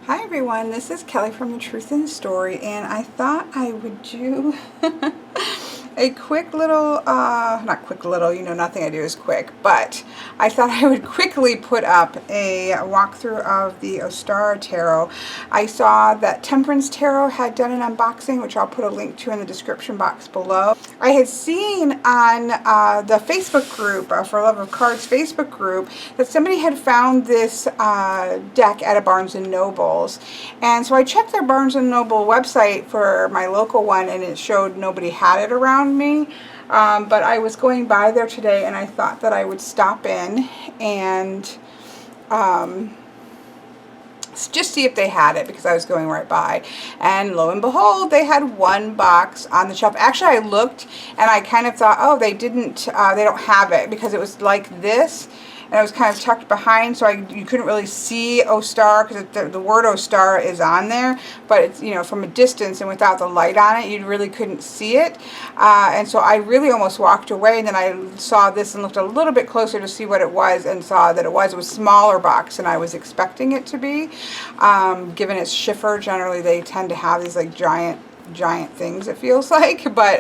Hi everyone, this is Kelly from The Truth in Story, and I thought I would do a quick little, not quick little, nothing I do is quick, but I thought I would quickly put up a walkthrough of the Ostara Tarot. I saw that Temperance Tarot had done an unboxing, which I'll put a link to in the description box below. I had seen on the Facebook group, For Love of Cards Facebook group, that somebody had found this deck at a Barnes & Noble's. And so I checked their Barnes & Noble website for my local one, and it showed nobody had it around me. But I was going by there today, and I thought that I would stop in and just see if they had it, because I was going right by, and lo and behold, they had one box on the shelf. Actually, I looked and I kind of thought, oh, they didn't, they don't have it, because it was like this, and it was kind of tucked behind, so you couldn't really see Ostara, because the word Ostara is on there, but it's, from a distance and without the light on it, you really couldn't see it. And so I really almost walked away, and then I saw this and looked a little bit closer to see what it was, and saw that it was a smaller box than I was expecting it to be. Given its shiffer, generally they tend to have these like giant things, it feels like, but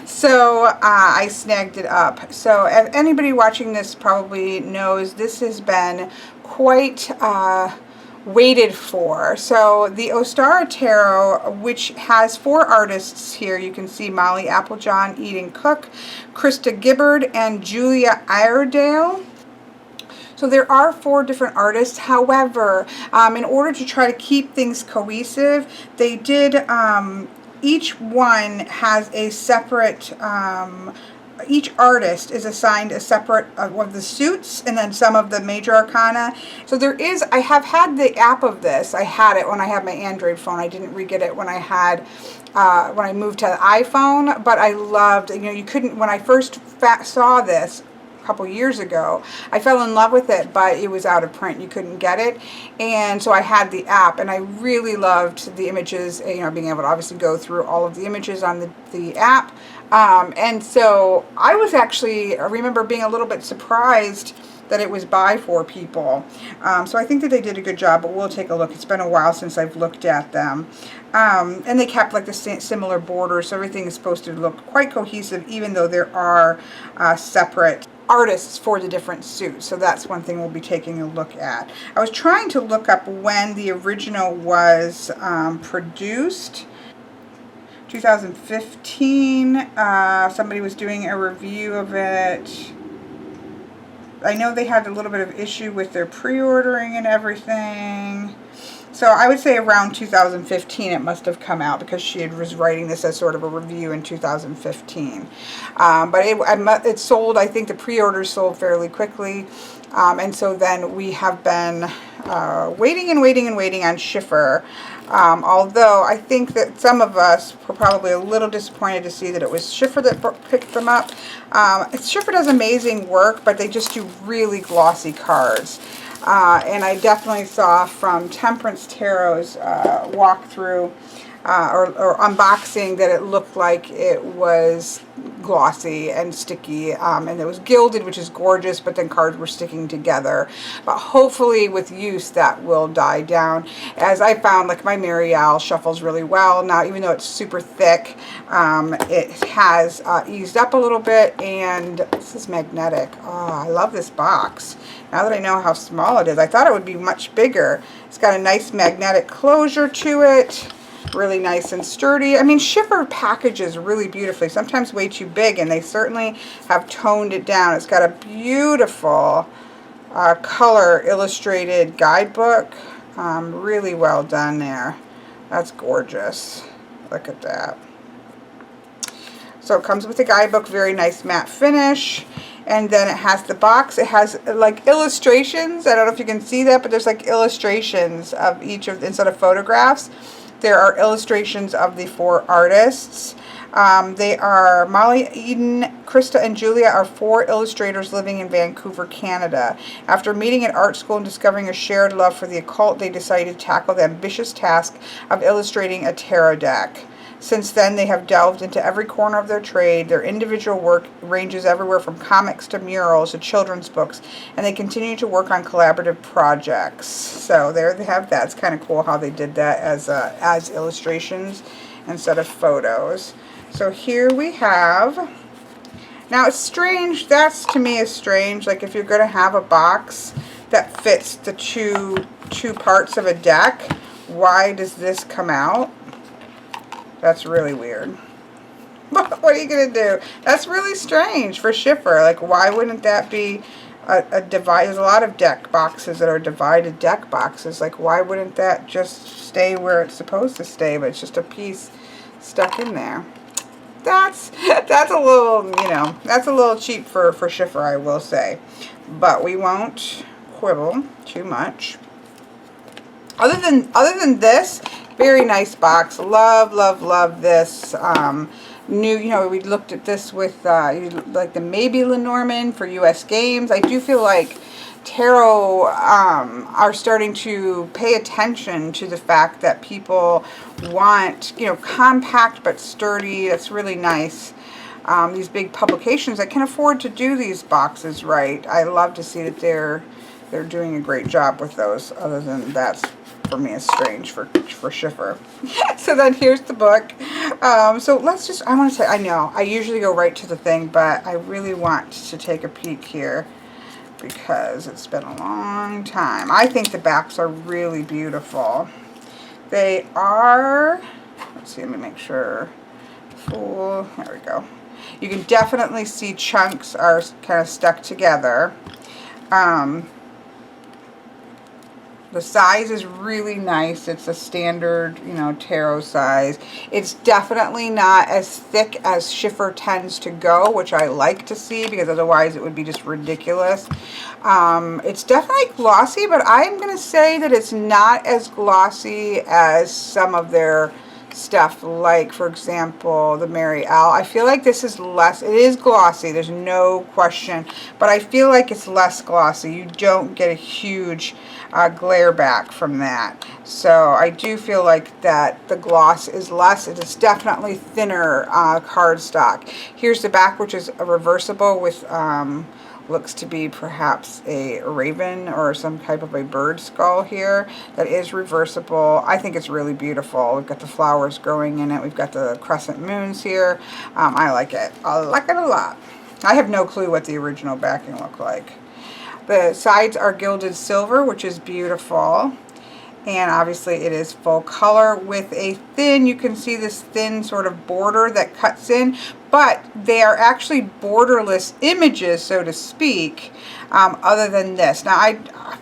so I snagged it up. So anybody watching this probably knows this has been quite waited for. So the Ostara Tarot, which has 4 artists here, you can see Molly Applejohn, Eden Cook, Krista Gibbard, and Julia Iredale. So there are 4 different artists. However, in order to try to keep things cohesive, they did, each one has a separate, each artist is assigned a separate of the suits, and then some of the major arcana. So there is, I have had the app of this. I had it when I had my Android phone. I didn't re-get it when I had, when I moved to the iPhone, but I loved, you couldn't, when I first saw this, couple years ago, I fell in love with it, but it was out of print. You couldn't get it, and so I had the app, and I really loved the images, being able to obviously go through all of the images on the app. And so I remember being a little bit surprised that it was by 4 people. So I think that they did a good job, but we'll take a look. It's been a while since I've looked at them. And they kept like the similar borders, so everything is supposed to look quite cohesive, even though there are separate artists for the different suits. So that's one thing we'll be taking a look at. I was trying to look up when the original was produced. 2015. Somebody was doing a review of it. I know they had a little bit of issue with their pre-ordering and everything. So I would say around 2015 it must have come out, because she was writing this as sort of a review in 2015. But it sold, I think the pre-orders sold fairly quickly. And so then we have been waiting and waiting and waiting on Schiffer. Although I think that some of us were probably a little disappointed to see that it was Schiffer that picked them up. Schiffer does amazing work, but they just do really glossy cards. And I definitely saw from Temperance Tarot's walkthrough or unboxing that it looked like it was glossy and sticky, and it was gilded, which is gorgeous, but then cards were sticking together. But hopefully with use that will die down. As I found, like my Marielle shuffles really well now, even though it's super thick. It has eased up a little bit, and this is magnetic. Oh, I love this box. Now that I know how small it is, I thought it would be much bigger. It's got a nice magnetic closure to it. Really nice and sturdy. I mean, Schiffer packages really beautifully, sometimes way too big, and they certainly have toned it down. It's got a beautiful color illustrated guidebook. Really well done there. That's gorgeous. Look at that. So it comes with the guidebook, very nice matte finish. And then it has the box. It has like illustrations. I don't know if you can see that, but there's like illustrations of each of, instead of photographs, there are illustrations of the 4 artists. They are Molly, Eden, Krista, and Julia are 4 illustrators living in Vancouver, Canada. After meeting at art school and discovering a shared love for the occult, they decided to tackle the ambitious task of illustrating a tarot deck. Since then, they have delved into every corner of their trade. Their individual work ranges everywhere from comics to murals to children's books, and they continue to work on collaborative projects. So there they have that. It's kind of cool how they did that as illustrations instead of photos. So here we have, now it's strange, that's to me is strange, like if you're going to have a box that fits the two parts of a deck, why does this come out? That's really weird. What are you going to do? That's really strange for Schiffer. Like, why wouldn't that be a divide? There's a lot of deck boxes that are divided deck boxes. Like, why wouldn't that just stay where it's supposed to stay, but it's just a piece stuck in there? That's a little, you know, that's a little cheap for Schiffer, I will say. But we won't quibble too much. Other than this, very nice box. Love, love, love this. New, you know, we looked at this with like the maybe Lenormand for US games. I do feel like tarot are starting to pay attention to the fact that people want, you know, compact but sturdy. That's really nice. These big publications that can afford to do these boxes right. I love to see that they're doing a great job with those. Other than that's, for me, is strange for Schiffer. So then here's the book. So let's just, I want to say, I know I usually go right to the thing, but I really want to take a peek here because it's been a long time. I think the backs are really beautiful. They are, let's see, let me make sure. Full, there we go. You can definitely see chunks are kind of stuck together. The size is really nice. It's a standard, you know, tarot size. It's definitely not as thick as Schiffer tends to go, which I like to see because otherwise it would be just ridiculous. It's definitely glossy, but I'm going to say that it's not as glossy as some of their stuff, like for example the Mary L. I feel like this is less, it is glossy, there's no question, but I feel like it's less glossy. You don't get a huge glare back from that. So I do feel like that the gloss is less. It is definitely thinner cardstock. Here's the back, which is a reversible with looks to be perhaps a raven or some type of a bird skull here that is reversible. I think it's really beautiful. We've got the flowers growing in it. We've got the crescent moons here. I like it. I like it a lot. I have no clue what the original backing looked like. The sides are gilded silver, which is beautiful. And obviously it is full color with a thin, you can see this thin sort of border that cuts in, but they are actually borderless images, so to speak, other than this. Now I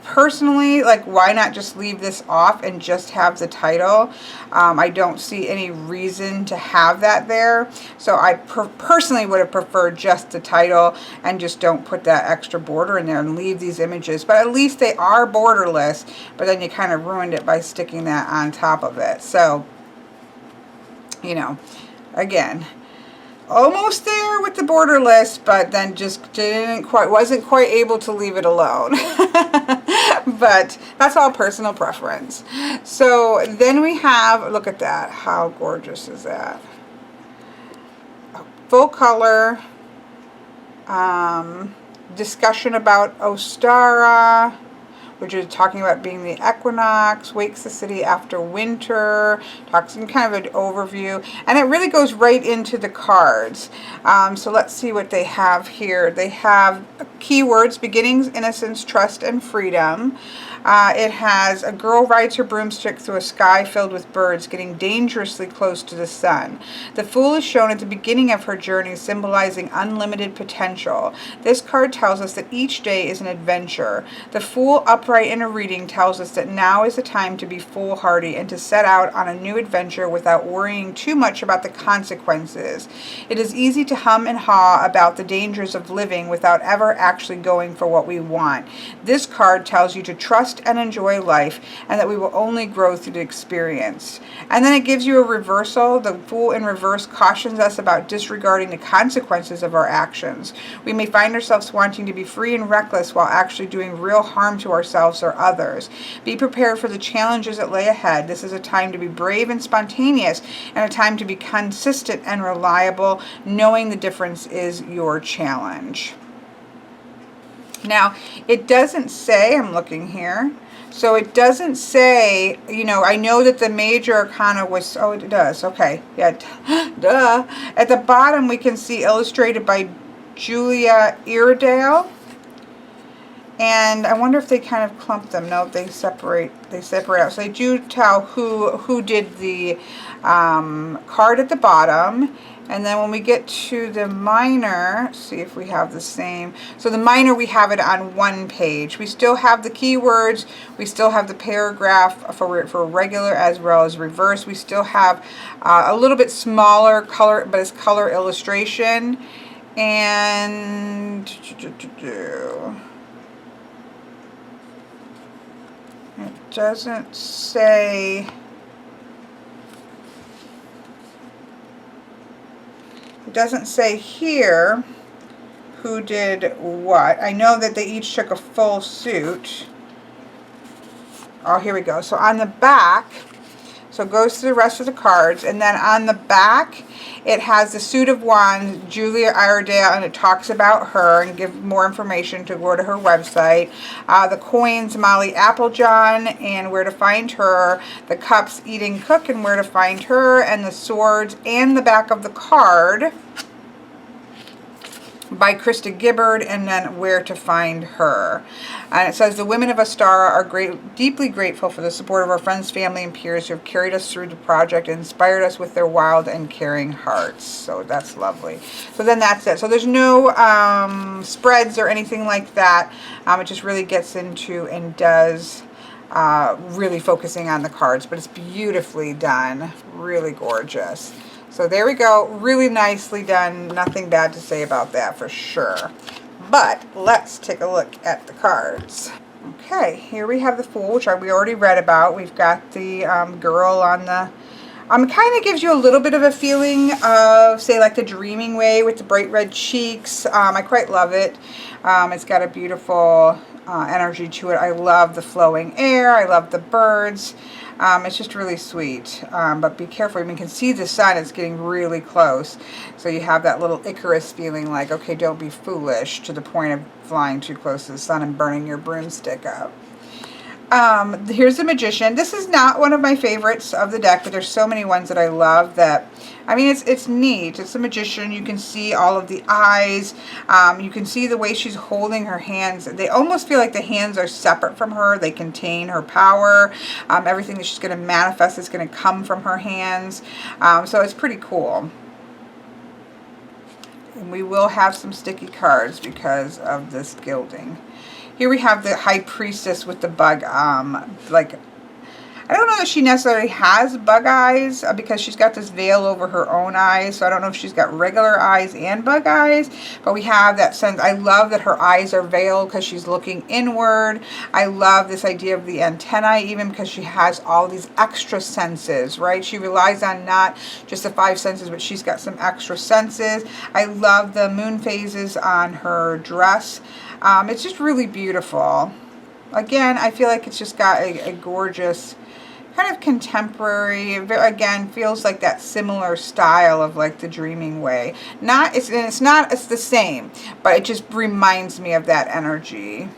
personally, like, why not just leave this off and just have the title? I don't see any reason to have that there. So I personally would have preferred just the title and just don't put that extra border in there and leave these images. But at least they are borderless, but then you kind of ruined it by sticking that on top of it. So, you know, again, almost there with the borderless, but then just wasn't quite able to leave it alone. But that's all personal preference. So then we have, look at that, how gorgeous is that? Full color discussion about Ostara, which is talking about being the equinox, wakes the city after winter, talks in kind of an overview, and it really goes right into the cards. So let's see what they have here. They have keywords: beginnings, innocence, trust, and freedom. It has a girl rides her broomstick through a sky filled with birds, getting dangerously close to the sun. The Fool is shown at the beginning of her journey, symbolizing unlimited potential. This card tells us that each day is an adventure. The Fool upright in a reading tells us that now is the time to be foolhardy and to set out on a new adventure without worrying too much about the consequences. It is easy to hum and haw about the dangers of living without ever actually going for what we want. This card tells you to trust trust and enjoy life, and that we will only grow through the experience. And then it gives you a reversal. The Fool in reverse cautions us about disregarding the consequences of our actions. We may find ourselves wanting to be free and reckless while actually doing real harm to ourselves or others. Be prepared for the challenges that lay ahead. This is a time to be brave and spontaneous, and a time to be consistent and reliable, knowing the difference is your challenge. Now, it doesn't say, I'm looking here, so it doesn't say, you know, I know that the major arcana was, oh, it does, okay, yeah, duh. At the bottom, we can see illustrated by Julia Iredale, and I wonder if they kind of clump them. No, they separate out. So they do tell who did the card at the bottom. And then when we get to the minor, see if we have the same. So the minor, we have it on one page. We still have the keywords. We still have the paragraph for regular as well as reverse. We still have a little bit smaller color, but it's color illustration. And it doesn't say... It doesn't say here who did what. I know that they each took a full suit. Oh, here we go. So on the back, so it goes to the rest of the cards, and then on the back, it has the Suit of Wands, Julia Iredale, and it talks about her and give more information to go to her website. The coins, Molly Applejohn, and where to find her. The cups, Eating Cook, and where to find her. And the swords, and the back of the card by Krista Gibbard, and then where to find her. And it says, the women of Ostara are deeply grateful for the support of our friends, family, and peers who have carried us through the project and inspired us with their wild and caring hearts. So that's lovely. So then that's it. So there's no spreads or anything like that. It just really gets into and does really focusing on the cards, but it's beautifully done. Really gorgeous. So there we go. Really nicely done. Nothing bad to say about that for sure. But let's take a look at the cards. Okay, here we have the Fool, which we already read about. We've got the girl on the... kind of gives you a little bit of a feeling of, say, like the Dreaming Way with the bright red cheeks. I quite love it. It's got a beautiful energy to it. I love the flowing air. I love the birds. It's just really sweet, but be careful. You can see the sun is getting really close, so you have that little Icarus feeling like, okay, don't be foolish, to the point of flying too close to the sun and burning your broomstick up. Here's the Magician. This is not one of my favorites of the deck, but there's so many ones that I love that, I mean, it's neat. It's the Magician. You can see all of the eyes. You can see the way she's holding her hands. They almost feel like the hands are separate from her. They contain her power. Everything that she's going to manifest is going to come from her hands. So it's pretty cool. And we will have some sticky cards because of this gilding. Here we have the High Priestess with the bug, like, I don't know that she necessarily has bug eyes because she's got this veil over her own eyes. So I don't know if she's got regular eyes and bug eyes, but we have that sense. I love that her eyes are veiled because she's looking inward. I love this idea of the antennae, even because she has all these extra senses, right? She relies on not just the 5 senses, but she's got some extra senses. I love the moon phases on her dress. It's just really beautiful. Again, I feel like it's just got a gorgeous kind of contemporary, again, feels like that similar style of like the Dreaming Way. It's the same, but it just reminds me of that energy.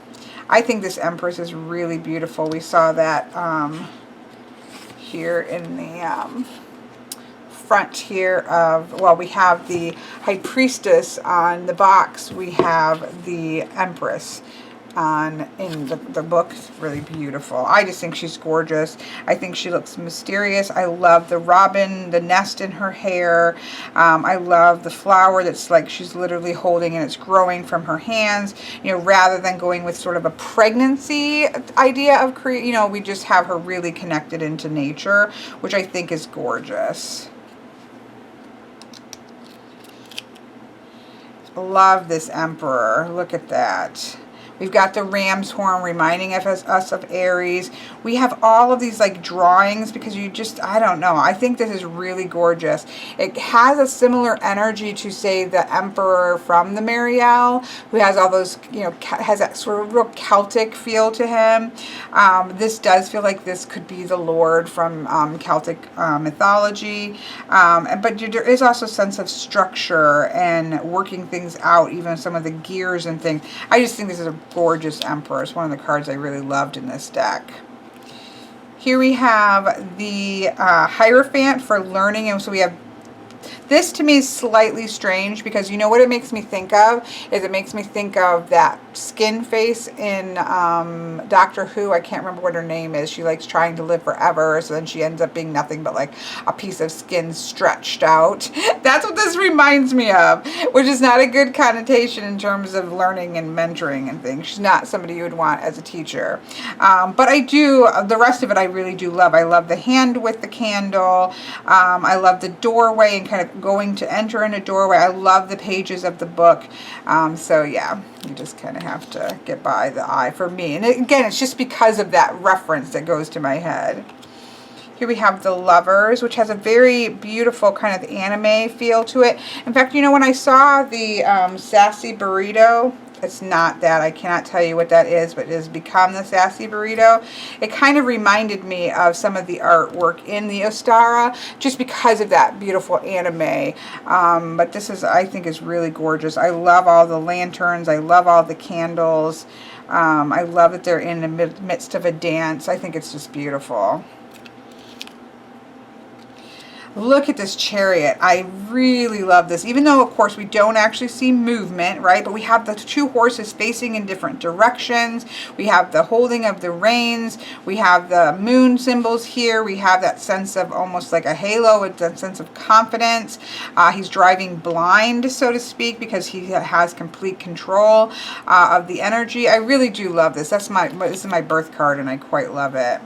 I think this Empress is really beautiful. We saw that here in the front here of, well, we have the High Priestess on the box. We have the Empress in the book. It's really beautiful. I just think she's gorgeous. I think she looks mysterious. I love the robin, the nest in her hair. I love the flower that's like she's literally holding and it's growing from her hands. You know, rather than going with sort of a pregnancy idea of we just have her really connected into nature, which I think is gorgeous. Love this Emperor. Look at that. We've got the ram's horn reminding us of Aries. We have all of these like drawings because you just, I don't know. I think this is really gorgeous. It has a similar energy to, say, the Emperor from the Marielle, who has all those, you know, has that sort of real Celtic feel to him. This does feel like this could be the Lord from Celtic mythology. But there is also a sense of structure and working things out, even some of the gears and things. I just think this is a gorgeous Emperor. It's one of the cards I really loved in this deck. Here we have the Hierophant for learning, and so we have this. To me is slightly strange because you know what it makes me think of is it makes me think of that skin face in Doctor Who. I can't remember what her name is. She likes trying to live forever, so then she ends up being nothing but like a piece of skin stretched out. That's what this reminds me of, which is not a good connotation in terms of learning and mentoring and things. She's not somebody you would want as a teacher. But I do, the rest of it I really do love. I love the hand with the candle. I love the doorway and kind of going to enter in a doorway. I love the pages of the book. So yeah, you just kind of have to get by the eye for me. And again, it's just because of that reference that goes to my head. Here we have the Lovers, which has a very beautiful kind of anime feel to it. In fact, you know, when I saw the Sassy Burrito, it's not that. I cannot tell you what that is, but it has become the Sassy Burrito. It kind of reminded me of some of the artwork in the Ostara, just because of that beautiful anime. But this is, I think, is really gorgeous. I love all the lanterns. I love all the candles. I love that they're in the midst of a dance. I think it's just beautiful. Look at this Chariot. I really love this, even though, of course, we don't actually see movement, right? But we have the two horses facing in different directions. We have the holding of the reins. We have the moon symbols here. We have that sense of almost like a halo, with that sense of confidence. He's driving blind, so to speak, because he has complete control of the energy. I really do love this. This is my birth card, and I quite love it.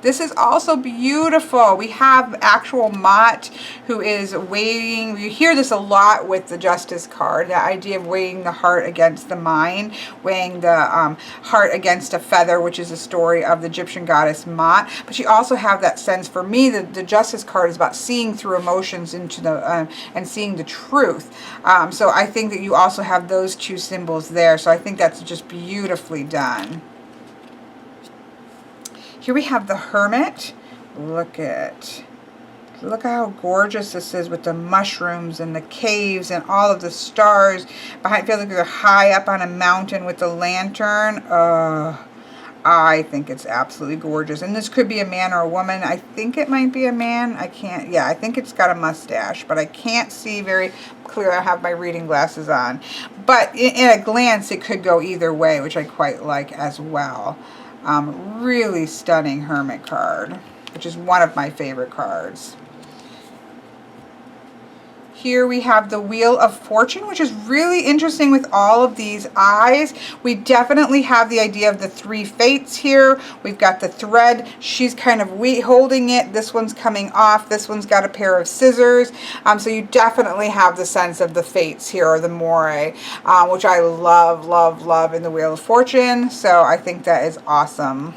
This is also beautiful. We have actual Mott who is weighing. You hear this a lot with the Justice card, the idea of weighing the heart against the mind, weighing the heart against a feather, which is a story of the Egyptian goddess Mott. But you also have that sense, for me, the Justice card is about seeing through emotions into the and seeing the truth. So I think that you also have those two symbols there. So I think that's just beautifully done. Here we have the Hermit. Look how gorgeous this is with the mushrooms and the caves and all of the stars. I feel like they're high up on a mountain with the lantern. I think it's absolutely gorgeous. And this could be a man or a woman. I think it might be a man. I think it's got a mustache, but I can't see very clear. I have my reading glasses on. But in a glance, it could go either way, which I quite like as well. Really stunning Hermit card, which is one of my favorite cards. Here we have the Wheel of Fortune, which is really interesting with all of these eyes. We definitely have the idea of the three fates here. We've got the thread. She's kind of holding it. This one's coming off. This one's got a pair of scissors. So you definitely have the sense of the fates here, or the moire, which I love, love, love in the Wheel of Fortune. So I think that is awesome.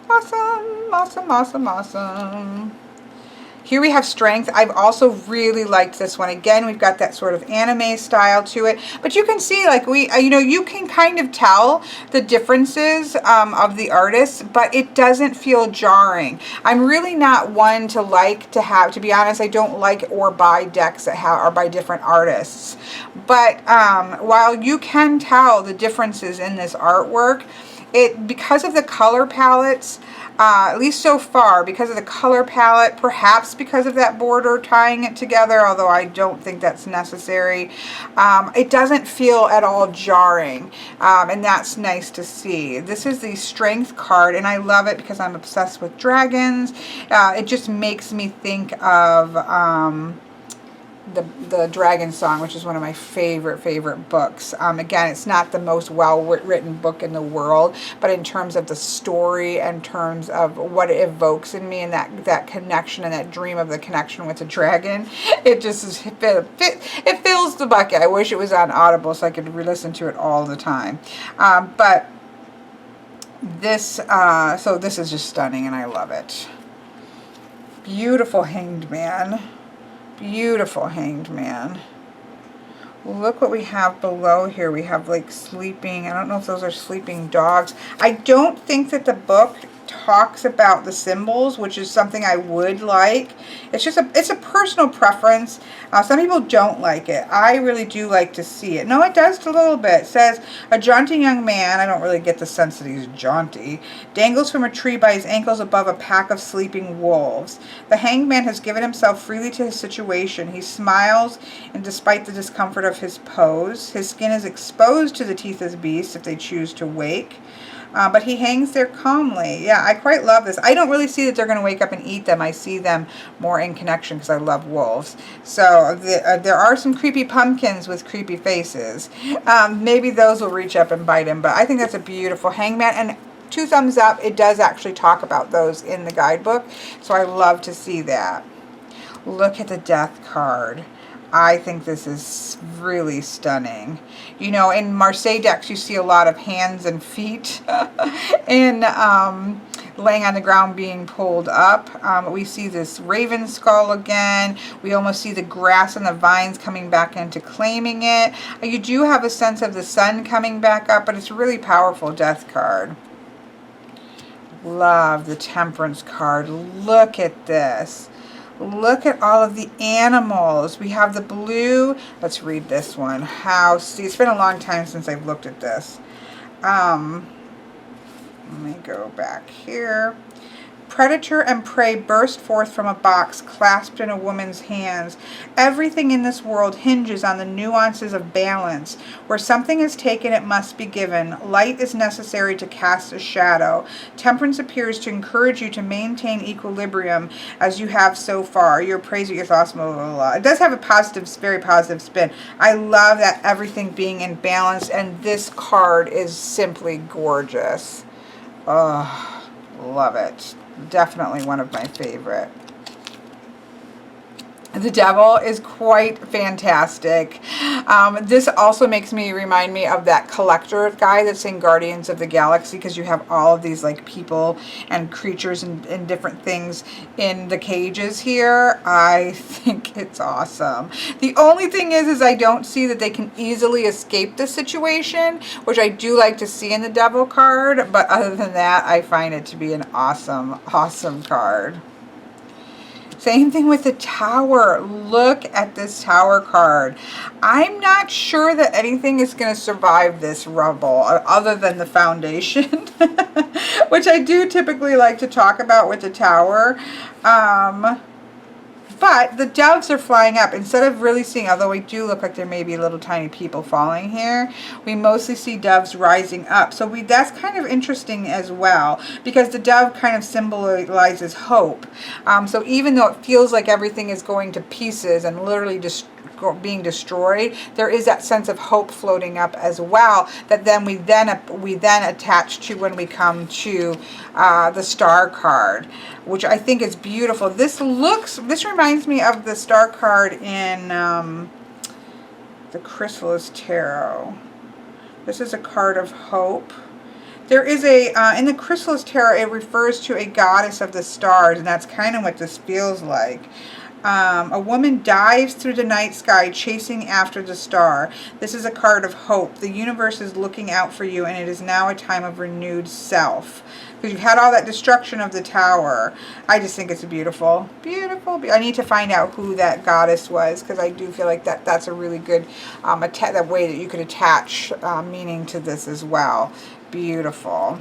Awesome, awesome, awesome, awesome. Here we have Strength. I've also really liked this one. Again, we've got that sort of anime style to it. But you can see, like, you can kind of tell the differences of the artists, but it doesn't feel jarring. I'm really not one to to be honest, I don't like or buy decks that are by different artists. But while you can tell the differences in this artwork, because of the color palettes, at least so far, because of the color palette, perhaps because of that border tying it together, although I don't think that's necessary, it doesn't feel at all jarring, and that's nice to see. This is the Strength card, and I love it because I'm obsessed with dragons. It just makes me think of the Dragon Song, which is one of my favorite books. Again, it's not the most well-written book in the world, but in terms of the story, in terms of what it evokes in me, and that connection and that dream of the connection with the dragon, it just is, it fills the bucket. I wish it was on Audible so I could re-listen to it all the time. But this, so this is just stunning, and I love it. Beautiful Hanged Man. Beautiful Hanged Man. Look what we have below here. We have like sleeping. I don't know if those are sleeping dogs. I don't think that the book talks about the symbols, which is something I would like. It's just it's a personal preference. Some people don't like it. I really do like to see it. No, it does a little bit. It says, a jaunty young man, I don't really get the sense that he's jaunty, dangles from a tree by his ankles above a pack of sleeping wolves. The hanged man has given himself freely to his situation. He smiles, and despite the discomfort of his pose, his skin is exposed to the teeth of the beast if they choose to wake. But he hangs there calmly. Yeah, I quite love this. I don't really see that they're going to wake up and eat them. I see them more in connection because I love wolves. So there are some creepy pumpkins with creepy faces. Maybe those will reach up and bite him. But I think that's a beautiful hangman. And 2 thumbs up, it does actually talk about those in the guidebook. So I love to see that. Look at the death card. I think this is really stunning. You know, in Marseille decks, you see a lot of hands and feet in laying on the ground being pulled up. We see this raven skull again. We almost see the grass and the vines coming back into claiming it. You do have a sense of the sun coming back up, but it's a really powerful death card. Love the Temperance card. Look at this. Look at all of the animals. We have the blue. Let's read this one. See, it's been a long time since I've looked at this. Let me go back here. Predator and prey burst forth from a box clasped in a woman's hands. Everything in this world hinges on the nuances of balance. Where something is taken, it must be given. Light is necessary to cast a shadow. Temperance appears to encourage you to maintain equilibrium as you have so far. Your praise, your thoughts, blah, blah, blah. It does have a positive, very positive spin. I love that everything being in balance, and this card is simply gorgeous. Oh, love it. Definitely one of my favorite. The Devil is quite fantastic. This also makes me remind me of that collector guy that's in Guardians of the Galaxy, because you have all of these like people and creatures and different things in the cages here. I think it's awesome. The only thing is I don't see that they can easily escape the situation, which I do like to see in the Devil card. But other than that, I find it to be an awesome, awesome card. Same thing with the Tower. Look at this Tower card. I'm not sure that anything is going to survive this rubble other than the foundation, which I do typically like to talk about with the Tower. But the doves are flying up. Instead of really seeing, although we do look like there may be little tiny people falling here, we mostly see doves rising up. So that's kind of interesting as well, because the dove kind of symbolizes hope. So even though it feels like everything is going to pieces and literally being destroyed, there is that sense of hope floating up as well, that then we then attach to when we come to the Star card, which I think is beautiful. This reminds me of the Star card in the Chrysalis Tarot. This is a card of hope. There is in the Chrysalis Tarot, it refers to a goddess of the stars, and that's kind of what this feels like. A woman dives through the night sky chasing after the star. This is a card of hope. The universe is looking out for you, and it is now a time of renewed self. Because you've had all that destruction of the Tower. I just think it's beautiful. Beautiful. I need to find out who that goddess was, because I do feel like that's a really good that way that you could attach meaning to this as well. Beautiful.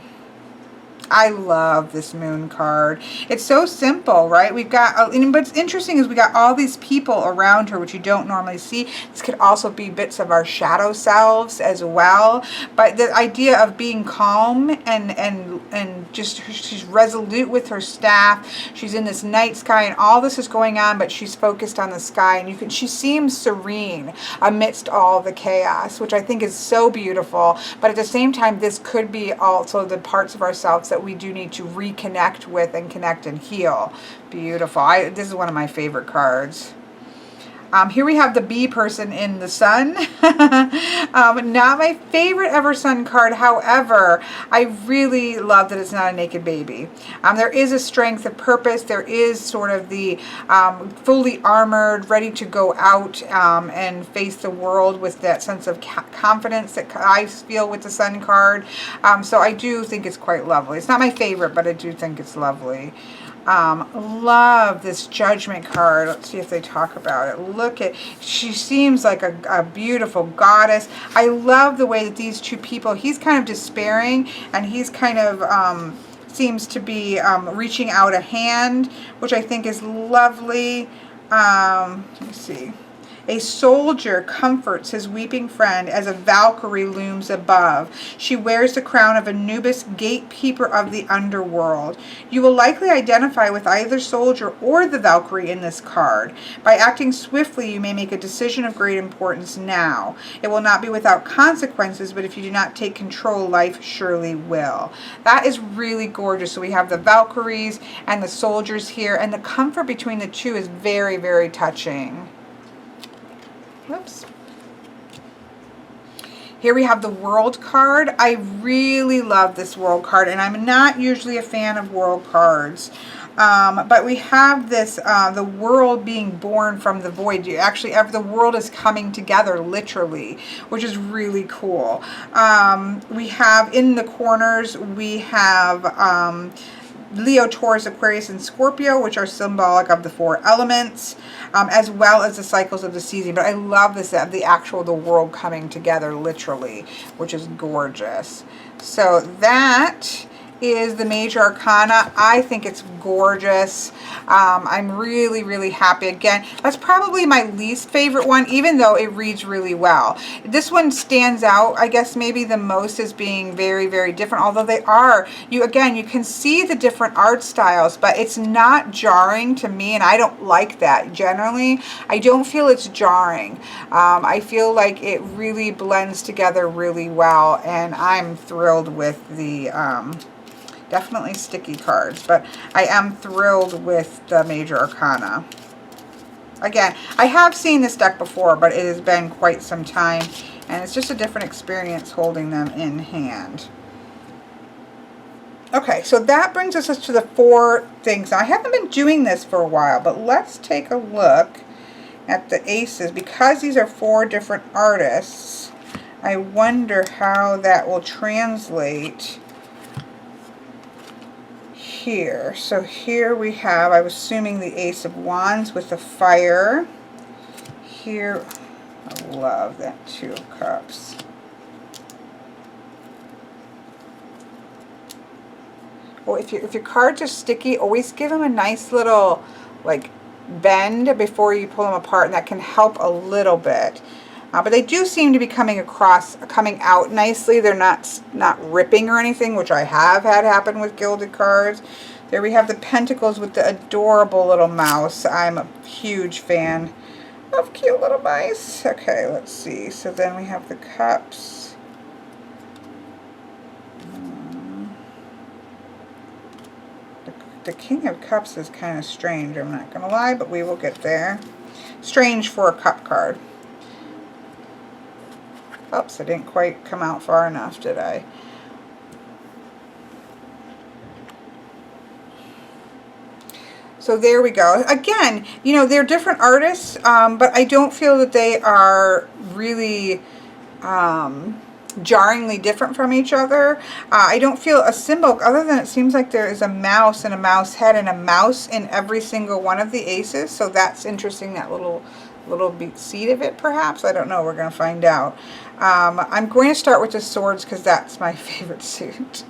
I love this moon card. It's so simple, right? We've got, and what's interesting is we got all these people around her, which you don't normally see. This could also be bits of our shadow selves as well. But the idea of being calm and just, she's resolute with her staff. She's in this night sky and all this is going on, but she's focused on the sky. And she seems serene amidst all the chaos, which I think is so beautiful. But at the same time, this could be also the parts of ourselves that we do need to reconnect with and connect and heal. Beautiful. This is one of my favorite cards. Here we have the bee person in the sun. Not my favorite ever sun card. However, I really love that it's not a naked baby. There is a strength of purpose. There is sort of the fully armored, ready to go out and face the world with that sense of confidence that I feel with the sun card. So I do think it's quite lovely. It's not my favorite, but I do think it's lovely. Love this Judgment card. Let's see if they talk about it. Look at, she seems like a beautiful goddess. I love the way that these two people, he's kind of despairing and he's kind of seems to be reaching out a hand, which I think is lovely. Let me see. A soldier comforts his weeping friend as a Valkyrie looms above. She wears the crown of Anubis, gatekeeper of the underworld. You will likely identify with either soldier or the Valkyrie in this card. By acting swiftly, you may make a decision of great importance now. It will not be without consequences, but if you do not take control, life surely will. That is really gorgeous. So we have the Valkyries and the soldiers here, and the comfort between the two is very, very touching. Whoops. Here we have the World card. I really love this World card, and I'm not usually a fan of World cards. But we have this, the world being born from the void. Actually, the world is coming together, literally, which is really cool. We have in the corners, we have Leo, Taurus, Aquarius, and Scorpio, which are symbolic of the 4 elements, as well as the cycles of the season. But I love this, the world coming together, literally, which is gorgeous. So that is the Major Arcana. I think it's gorgeous. I'm really, really happy. Again, that's probably my least favorite one, even though it reads really well. This one stands out, I guess, maybe the most as being very, very different, although they are, you can see the different art styles, but it's not jarring to me, and I don't like that. Generally, I don't feel it's jarring. I feel like it really blends together really well, and I'm thrilled with the definitely sticky cards, but I am thrilled with the Major Arcana. Again, I have seen this deck before, but it has been quite some time, and it's just a different experience holding them in hand. Okay, so that brings us to the 4 things. Now, I haven't been doing this for a while, but let's take a look at the aces. Because these are 4 different artists, I wonder how that will translate here. So here we have, I'm assuming, the Ace of Wands with the fire. Here, I love that 2 of Cups. Well, if your cards are sticky, always give them a nice little, like, bend before you pull them apart, and that can help a little bit. But they do seem to be coming out nicely. They're not ripping or anything, which I have had happen with gilded cards. There we have the Pentacles with the adorable little mouse. I'm a huge fan of cute little mice. Okay, let's see. So then we have the Cups. The King of Cups is kind of strange, I'm not going to lie, but we will get there. Strange for a cup card. Oops, I didn't quite come out far enough, did I? So there we go. Again, they're different artists, but I don't feel that they are really jarringly different from each other. I don't feel a symbol, other than it seems like there is a mouse and a mouse head and a mouse in every single one of the aces. So that's interesting, that little seed of it, perhaps. I don't know. We're going to find out. I'm going to start with the swords because that's my favorite suit.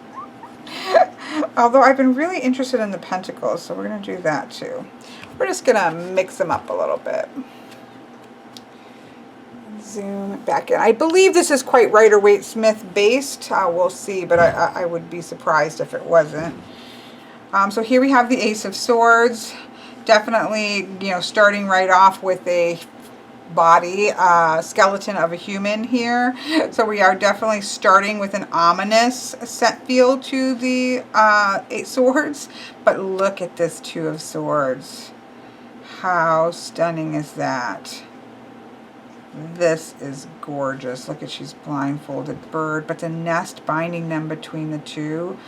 Although I've been really interested in the Pentacles, so we're going to do that too. We're just going to mix them up a little bit. Zoom back in. I believe this is quite Rider-Waite-Smith based. We'll see, but I would be surprised if it wasn't. So here we have the Ace of Swords. Definitely, you know, starting right off with a body, skeleton of a human here. So we are definitely starting with an ominous set feel to the Eight Swords. But look at this Two of Swords. How stunning is that? This is gorgeous. Look at, she's blindfolded bird, but the nest binding them between the two.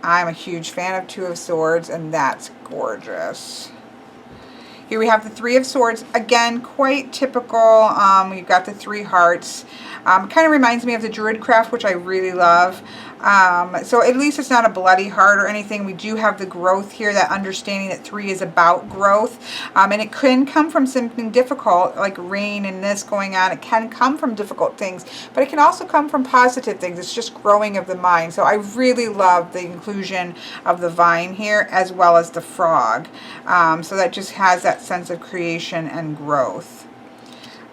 I'm a huge fan of Two of Swords, and that's gorgeous. Here we have the Three of Swords. Again, quite typical. We've got the three hearts. Kind of reminds me of the Druidcraft, which I really love. So at least it's not a bloody heart or anything. We do have the growth here, that understanding that 3 is about growth. And it can come from something difficult, like rain and this going on. It can come from difficult things, but it can also come from positive things. It's just growing of the mind. So I really love the inclusion of the vine here, as well as the frog. So that just has that sense of creation and growth.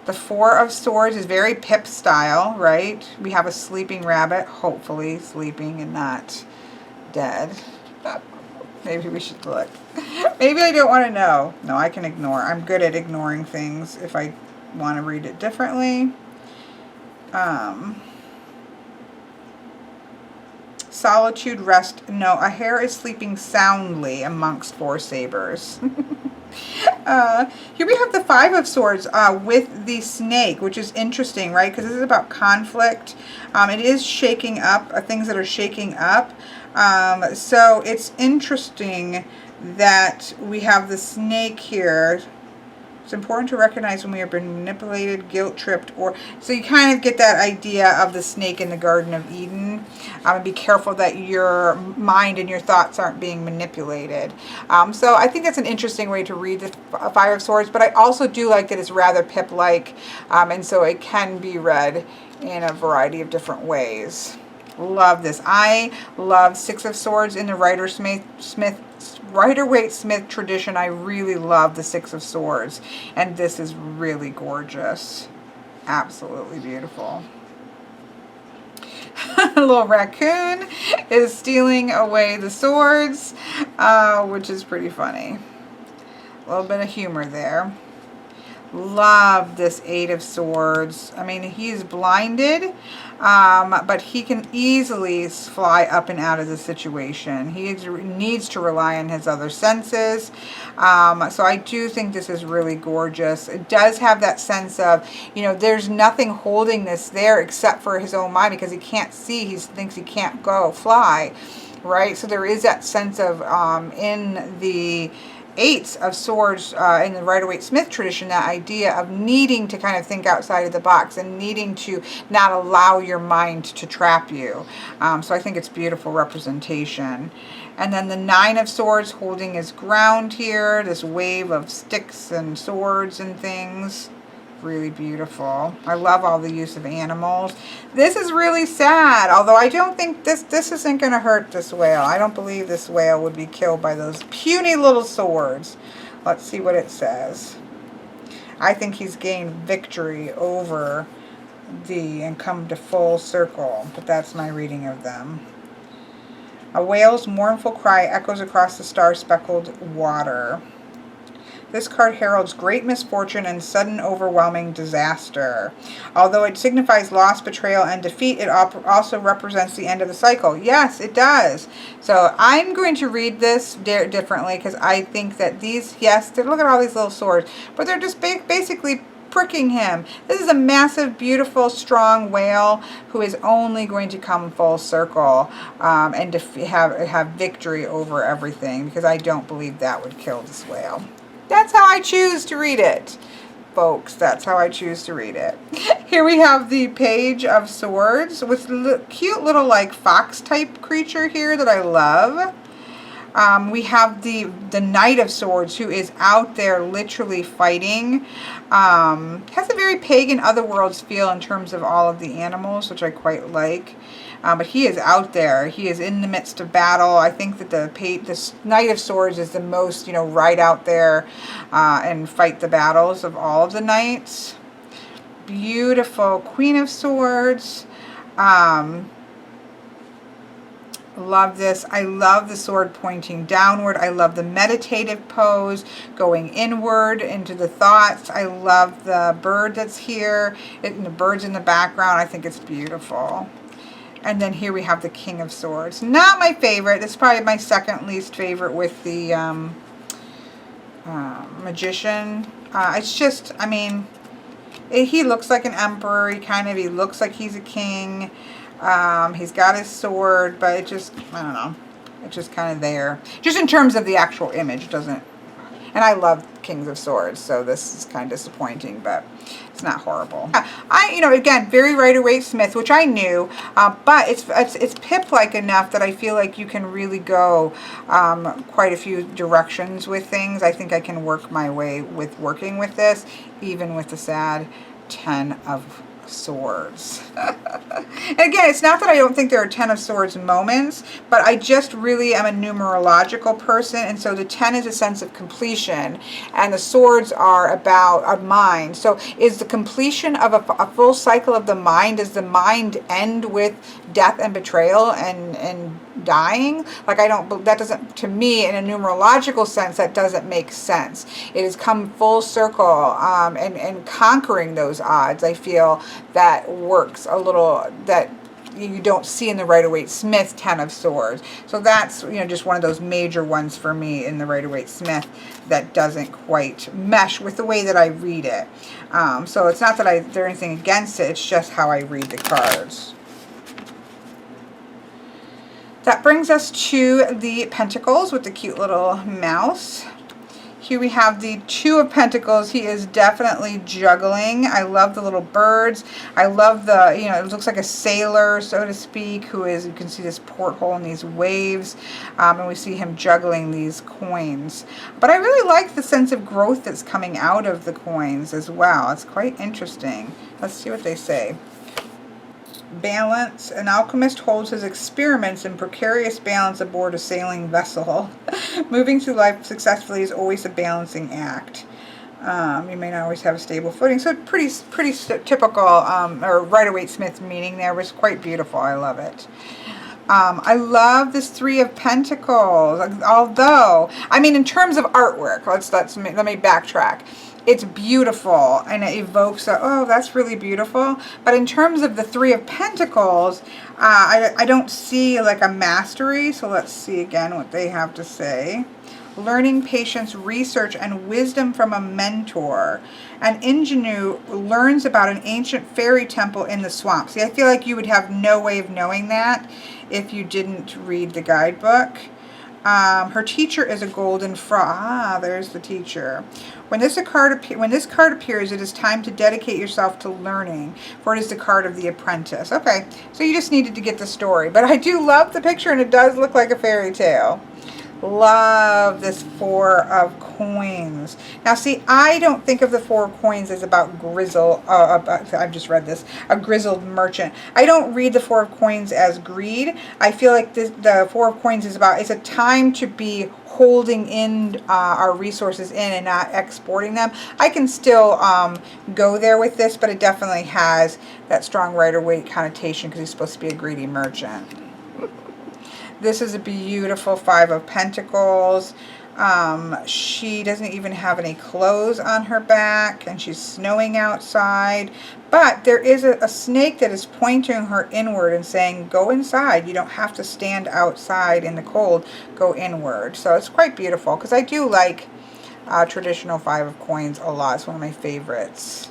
The Four of Swords is very Pip style, right? We have a sleeping rabbit, hopefully sleeping and not dead. Maybe we should look. Maybe I don't want to know. No, I can ignore. I'm good at ignoring things if I want to read it differently. Solitude, rest. No, a hare is sleeping soundly amongst 4 sabers. Here we have the Five of Swords with the snake, which is interesting, right? Because this is about conflict. It is shaking up, things that are shaking up. So it's interesting that we have the snake here. It's important to recognize when we are being manipulated, guilt-tripped, or... So you kind of get that idea of the snake in the Garden of Eden. And be careful that your mind and your thoughts aren't being manipulated. So I think that's an interesting way to read the Five of Swords. But I also do like that it's rather Pip-like. And so it can be read in a variety of different ways. Love this. I love Six of Swords in the Rider-Waite-Smith tradition. I really love the Six of Swords, and this is really gorgeous. Absolutely beautiful. A little raccoon is stealing away the swords, which is pretty funny. A little bit of humor there. Love this Eight of Swords. I mean, he's blinded, but he can easily fly up and out of the situation. He needs to rely on his other senses. So I do think this is really gorgeous. It does have that sense of, you know, there's nothing holding this there except for his own mind, because he can't see. He thinks he can't fly, right? So there is that sense of, in the Eights of Swords in the Rider-Waite-Smith tradition, that idea of needing to kind of think outside of the box and needing to not allow your mind to trap you. So I think it's beautiful representation. And then the Nine of Swords holding his ground here, this wave of sticks and swords and things. Really beautiful. I love all the use of animals. This is really sad, although I don't think this isn't going to hurt this whale. I don't believe this whale would be killed by those puny little swords. Let's see what it says. I think he's gained victory over and come to full circle, but that's my reading of them. A whale's mournful cry echoes across the star-speckled water. This card heralds great misfortune and sudden overwhelming disaster. Although it signifies loss, betrayal, and defeat, it also represents the end of the cycle. Yes, it does. So I'm going to read this differently, because I think that these, yes, look at all these little swords, but they're just basically pricking him. This is a massive, beautiful, strong whale who is only going to come full circle and have victory over everything, because I don't believe that would kill this whale. That's how I choose to read it, folks. That's how I choose to read it. Here we have the Page of Swords with a cute little like fox type creature here that I love. We have the Knight of Swords, who is out there literally fighting. Has a very pagan otherworlds feel in terms of all of the animals, which I quite like. but he is out there. He is in the midst of battle. I think that the Knight of Swords is the most, you know, right out there and fight the battles of all of the knights. Beautiful Queen of Swords. Love this. I love the sword pointing downward. I love the meditative pose, going inward into the thoughts. I love the bird that's here, and the birds in the background. I think it's beautiful. And then here we have the King of Swords. Not my favorite. It's probably my second least favorite with the Magician. It's just, I mean, he looks like an emperor. He looks like he's a king. He's got his sword, but it just, I don't know, it's just kind of there. Just in terms of the actual image, doesn't, and I love Kings of Swords, so this is kind of disappointing, but it's not horrible. You know, again, very Rider-Waite-Smith, which I knew, but it's pip-like enough that I feel like you can really go quite a few directions with things. I think I can work my way with working with this, even with the sad 10 of Swords. Again, it's not that I don't think there are 10 of Swords moments, but I just really am a numerological person, and so the 10 is a sense of completion, and the Swords are about a mind. So is the completion of a full cycle of the mind, does the mind end with death and betrayal and dying? Like, I don't, that doesn't, to me, in a numerological sense, that doesn't make sense. It has come full circle, and conquering those odds, I feel that works a little, that you don't see in the Rider-Waite-Smith 10 of Swords. So that's, you know, just one of those major ones for me in the Rider-Waite-Smith that doesn't quite mesh with the way that I read it. So it's not that there's anything against it, it's just how I read the cards. That brings us to the Pentacles with the cute little mouse. Here we have the Two of Pentacles. He is definitely juggling. I love the little birds. I love the, you know, it looks like a sailor, so to speak, who is, you can see this porthole and these waves, and we see him juggling these coins. But I really like the sense of growth that's coming out of the coins as well. It's quite interesting. Let's see what they say. Balance. An alchemist holds his experiments in precarious balance aboard a sailing vessel. Moving through life successfully is always a balancing act. You may not always have a stable footing. So pretty typical, or Rider-Waite-Smith meaning there. Was quite beautiful. I love it. I love this Three of Pentacles. Although, I mean, in terms of artwork, let me backtrack. It's beautiful, and it evokes oh, that's really beautiful. But in terms of the Three of Pentacles, I don't see like a mastery. So let's see again what they have to say. Learning, patience, research, and wisdom from a mentor. An ingenue learns about an ancient fairy temple in the swamp. See, I feel like you would have no way of knowing that if you didn't read the guidebook. Her teacher is a golden frog. There's the teacher. When this card appears, it is time to dedicate yourself to learning, for it is the card of the Apprentice. Okay, so you just needed to get the story. But I do love the picture, and it does look like a fairy tale. Love this Four of Coins. Now, see, I don't think of the Four of Coins as about I've just read this, a grizzled merchant. I don't read the Four of Coins as greed. I feel like the Four of Coins is about, it's a time to be holding in our resources in and not exporting them. I can still go there with this, but it definitely has that strong Rider-Waite connotation because he's supposed to be a greedy merchant. This is a beautiful Five of Pentacles. She doesn't even have any clothes on her back, and she's snowing outside. But there is a snake that is pointing her inward and saying, go inside. You don't have to stand outside in the cold. Go inward. So it's quite beautiful, because I do like traditional Five of Coins a lot. It's one of my favorites.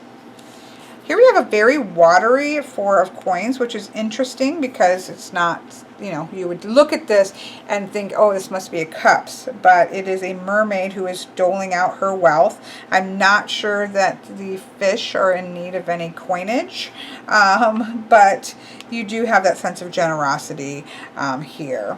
Here we have a very watery Four of Coins, which is interesting because it's not, you know, you would look at this and think, oh, this must be a cups, but it is a mermaid who is doling out her wealth. I'm not sure that the fish are in need of any coinage, but you do have that sense of generosity here.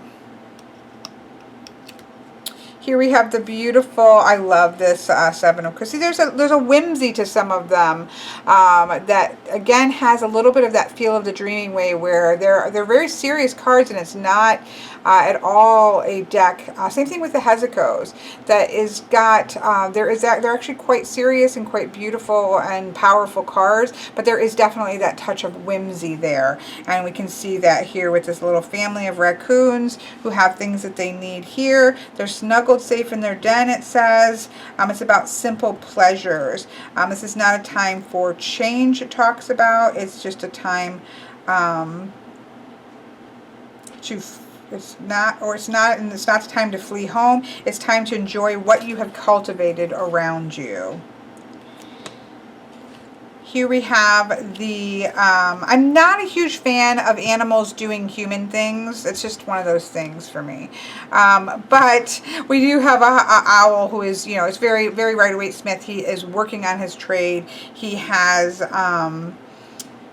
Here we have the beautiful, I love this Seven of Cups. See, there's a whimsy to some of them that, again, has a little bit of that feel of the Dreaming Way, where they're very serious cards, and it's not at all a deck. Same thing with the Hezekos. That is got, they're actually quite serious and quite beautiful and powerful cards, but there is definitely that touch of whimsy there. And we can see that here with this little family of raccoons who have things that they need here. They're snuggled safe in their den, it says. It's about simple pleasures. This is not a time for change, it talks about. It's just a time it's not the time to flee home. It's time to enjoy what you have cultivated around you. Here we have the, I'm not a huge fan of animals doing human things. It's just one of those things for me. But we do have a owl who is, you know, it's very, very Rider-Waite Smith. He is working on his trade. He has,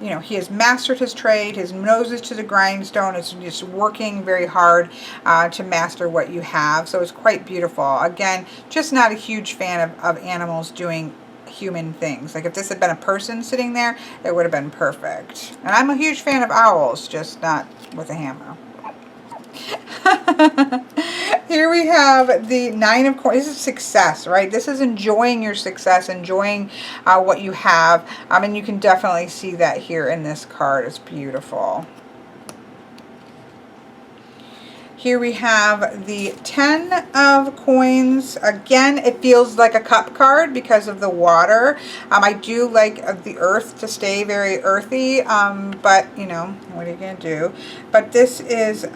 you know, he has mastered his trade. His nose is to the grindstone. It's just working very hard to master what you have. So it's quite beautiful. Again, just not a huge fan of animals doing human things. Like if this had been a person sitting there, it would have been perfect. And I'm a huge fan of owls, just not with a hammer. Here we have the Nine of Coins. This is success, right? This is enjoying your success, enjoying what you have. And you can definitely see that here in this card. It's beautiful. Here we have the 10 of Coins. Again, it feels like a cup card because of the water. I do like the earth to stay very earthy, but, you know, what are you going to do? But this is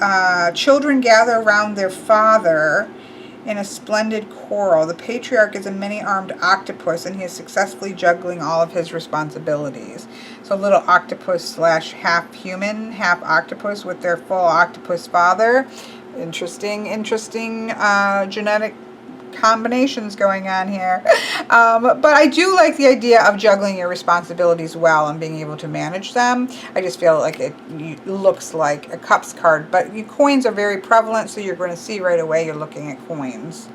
children gather around their father in a splendid coral. The patriarch is a many-armed octopus, and he is successfully juggling all of his responsibilities. So a little octopus slash half human, half octopus with their full octopus father. Interesting genetic combinations going on here. But I do like the idea of juggling your responsibilities well and being able to manage them. I just feel like it looks like a cups card, but coins are very prevalent, so you're going to see right away you're looking at coins.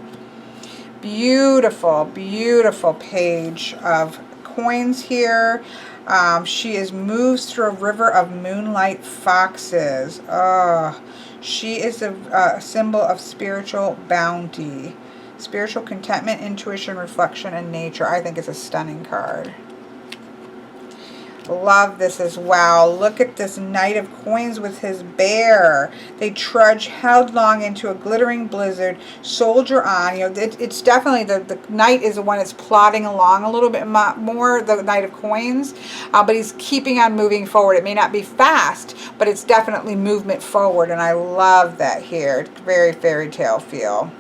Beautiful, beautiful page of coins here. She moves through a river of moonlight foxes. Oh, she is a symbol of spiritual bounty. Spiritual contentment, intuition, reflection, and nature. I think it's a stunning card. Love this as well. Look at this Knight of Coins with his bear. They trudge headlong into a glittering blizzard. Soldier on. You know, it's definitely the Knight is the one that's plodding along a little bit more, the Knight of Coins, but he's keeping on moving forward. It may not be fast, but it's definitely movement forward, and I love that here. Very fairy tale feel.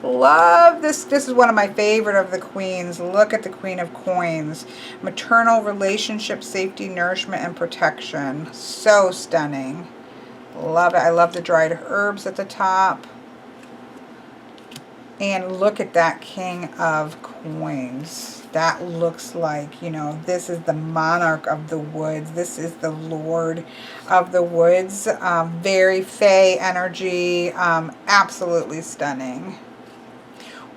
Love this. This is one of my favorite of the queens. Look at the Queen of Coins. Maternal relationship, safety, nourishment, and protection. So stunning. Love it. I love the dried herbs at the top. And look at that King of Coins. That looks like, you know, this is the monarch of the woods. This is the Lord of the woods. Very fey energy. Absolutely stunning.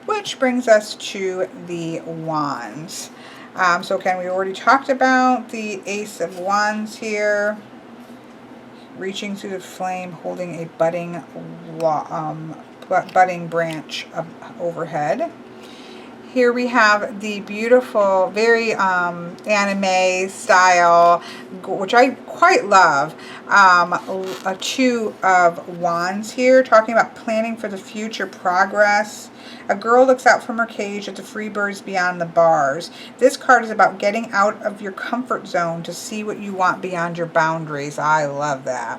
Which brings us to the Wands. So again, we already talked about the Ace of Wands here. Reaching through the flame, holding a budding branch overhead. Here we have the beautiful, very anime style, which I quite love, a Two of Wands here, talking about planning for the future, progress. A girl looks out from her cage at the free birds beyond the bars. This card is about getting out of your comfort zone to see what you want beyond your boundaries. I love that.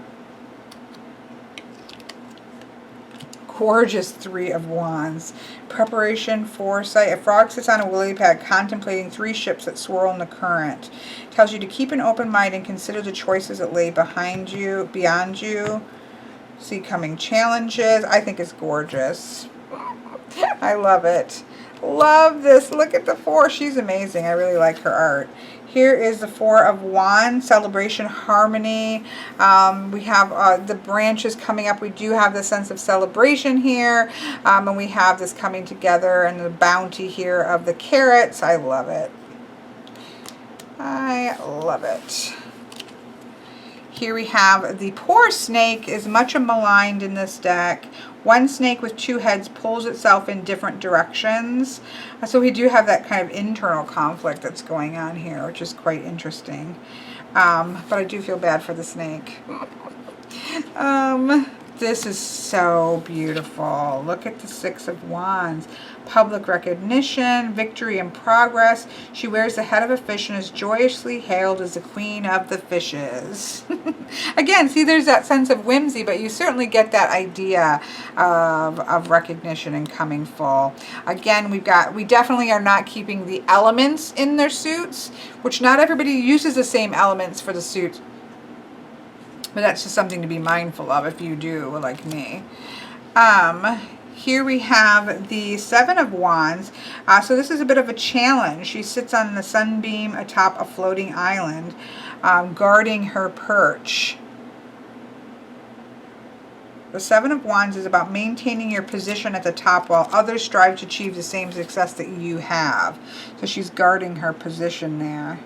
Gorgeous Three of Wands. Preparation, foresight. A frog sits on a lily pad contemplating three ships that swirl in the current. Tells you to keep an open mind and consider the choices that lay behind you, beyond you. See coming challenges. I think it's gorgeous. I love it. Love this. Look at the four. She's amazing. I really like her art. Here is the Four of Wands, celebration, harmony. We have the branches coming up. We do have the sense of celebration here. And we have this coming together and the bounty here of the carrots. I love it. I love it. Here we have the poor snake is much maligned in this deck. One snake with two heads pulls itself in different directions. So we do have that kind of internal conflict that's going on here, which is quite interesting. But I do feel bad for the snake. This is so beautiful. Look at the Six of Wands. Public recognition, victory and progress. She wears the head of a fish and is joyously hailed as the queen of the fishes. Again, see, there's that sense of whimsy, but you certainly get that idea of recognition and coming full. Again, we definitely are not keeping the elements in their suits, which not everybody uses the same elements for the suit. But that's just something to be mindful of if you do, like me. Here we have the Seven of Wands. So this is a bit of a challenge. She sits on the sunbeam atop a floating island, guarding her perch. The Seven of Wands is about maintaining your position at the top while others strive to achieve the same success that you have. So she's guarding her position there.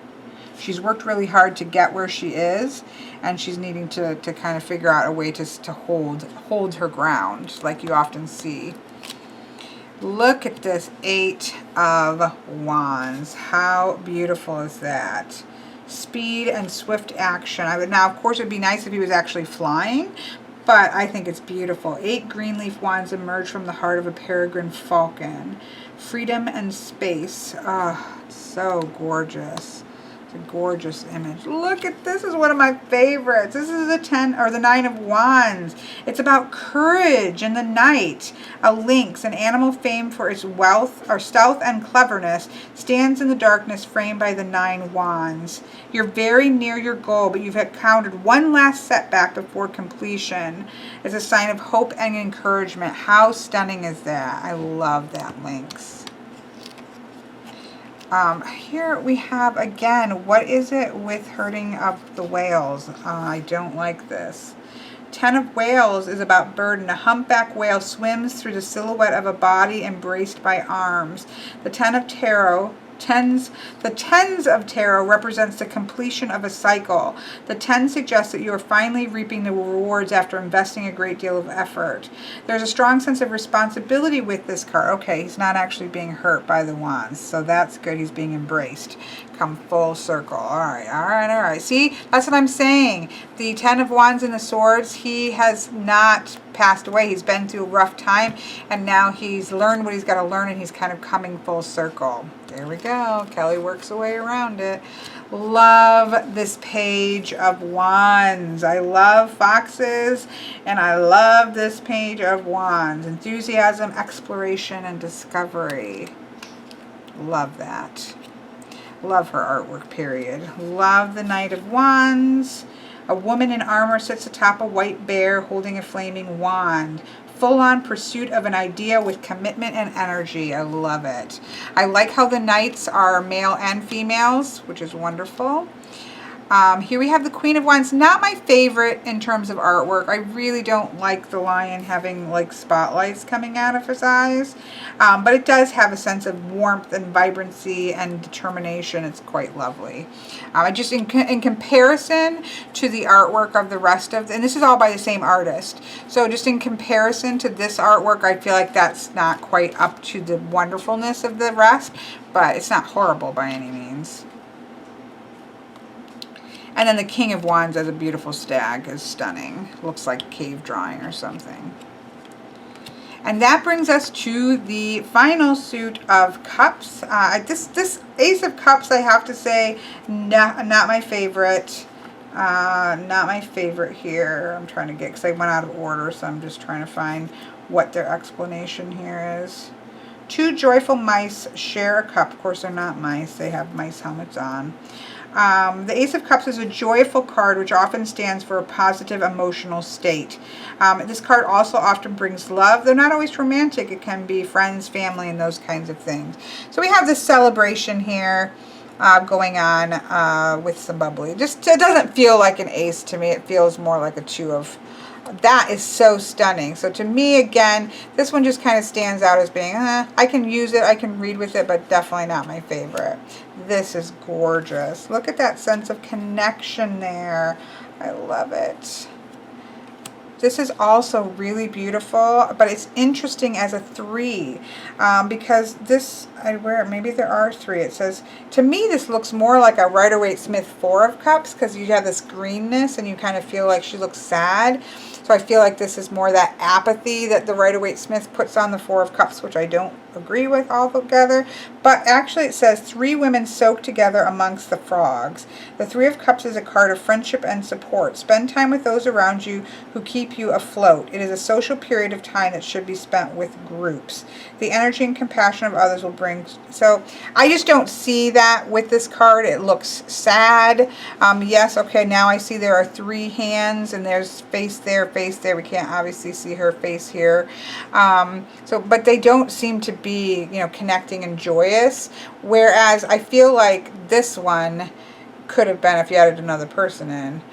She's worked really hard to get where she is, and she's needing to kind of figure out a way to hold her ground, like you often see. Look at this Eight of Wands. How beautiful is that? Speed and swift action. Now, of course, it would be nice if he was actually flying, but I think it's beautiful. 8 green leaf wands emerge from the heart of a peregrine falcon. Freedom and space. Oh, so gorgeous. A gorgeous image. Look at this. Is one of my favorites. This is the Nine of Wands. It's about courage in the night. A lynx, an animal famed for its wealth or stealth and cleverness, stands in the darkness framed by the 9 wands. You're very near your goal, but you've encountered one last setback before completion. It's a sign of hope and encouragement. How stunning is that? I love that lynx. Here we have, again, what is it with herding of the whales? I don't like this. 10 of Whales is about burden. A humpback whale swims through the silhouette of a body embraced by arms. The 10 of Tarot. The tens of tarot represents the completion of a cycle. The 10 suggests that you are finally reaping the rewards after investing a great deal of effort. There's a strong sense of responsibility with this card. Okay, he's not actually being hurt by the wands, so that's good. He's being embraced. Come full circle. All right. See, that's what I'm saying. The 10 of Wands and the Swords, he has not passed away. He's been through a rough time, and now he's learned what he's got to learn, and he's kind of coming full circle. There we go. Kelly works her way around it. Love this Page of Wands. I love foxes, and I love this Page of Wands. Enthusiasm, exploration, and discovery. Love that. Love her artwork, period. Love the Knight of Wands. A woman in armor sits atop a white bear holding a flaming wand. Full-on pursuit of an idea with commitment and energy. I love it. I like how the knights are male and females, which is wonderful. Here we have the Queen of Wands. Not my favorite in terms of artwork. I really don't like the lion having like spotlights coming out of his eyes. But it does have a sense of warmth and vibrancy and determination. It's quite lovely. Just in comparison to the artwork of the rest of, and this is all by the same artist. So just in comparison to this artwork, I feel like that's not quite up to the wonderfulness of the rest. But it's not horrible by any means. And then the King of Wands as a beautiful stag is stunning. Looks like cave drawing or something. And that brings us to the final suit of cups. This Ace of Cups, I have to say, not my favorite. Not my favorite here. I'm trying to get, because I went out of order, so I'm just trying to find what their explanation here is. 2 joyful mice share a cup. Of course, they're not mice. They have mice helmets on. The Ace of Cups is a joyful card which often stands for a positive emotional state. This card also often brings love. They're not always romantic. It can be friends, family, and those kinds of things. So we have this celebration here. going on with some bubbly. Just, it doesn't feel like an ace to me. It feels more like a 2 of... That is so stunning. So to me, again, this one just kind of stands out as being, I can use it, I can read with it, but definitely not my favorite. This is gorgeous. Look at that sense of connection there. I love it. This is also really beautiful, but it's interesting as a 3 because this, maybe there are 3. It says, to me, this looks more like a Rider-Waite-Smith 4 of Cups because you have this greenness and you kind of feel like she looks sad. So I feel like this is more that apathy that the Rider-Waite-Smith puts on the 4 of Cups, which I don't agree with altogether. But actually it says 3 women soaked together amongst the frogs. The 3 of Cups is a card of friendship and support. Spend time with those around you who keep you afloat. It is a social period of time that should be spent with groups. The energy and compassion of others will bring... So I just don't see that with this card. It looks sad. Yes, okay, now I see there are 3 hands and there's face there, face there. We can't obviously see her face here. But they don't seem to be, you know, connecting and joyous. Whereas I feel like this one could have been if you added another person in.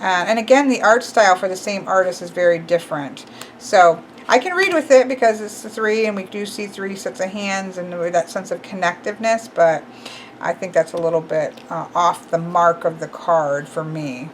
And again, the art style for the same artist is very different. So I can read with it because it's the 3 and we do see 3 sets of hands and that sense of connectiveness, but I think that's a little bit off the mark of the card for me.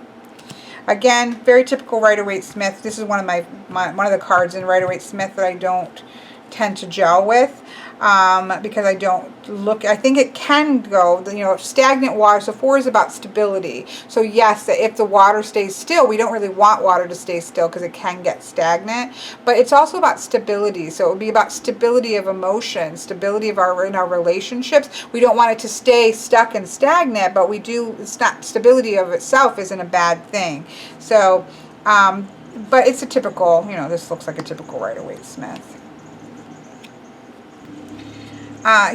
Again, very typical Rider-Waite-Smith. This is one of one of the cards in Rider-Waite-Smith that I don't tend to gel with because I don't look... I think it can go, you know, stagnant water. So 4 is about stability. So yes, if the water stays still, we don't really want water to stay still because it can get stagnant. But it's also about stability. So it would be about stability of emotion, stability of in our relationships. We don't want it to stay stuck and stagnant, but we do... It's not... Stability of itself isn't a bad thing. So, but it's a typical, you know, this looks like a typical Rider-Waite-Smith.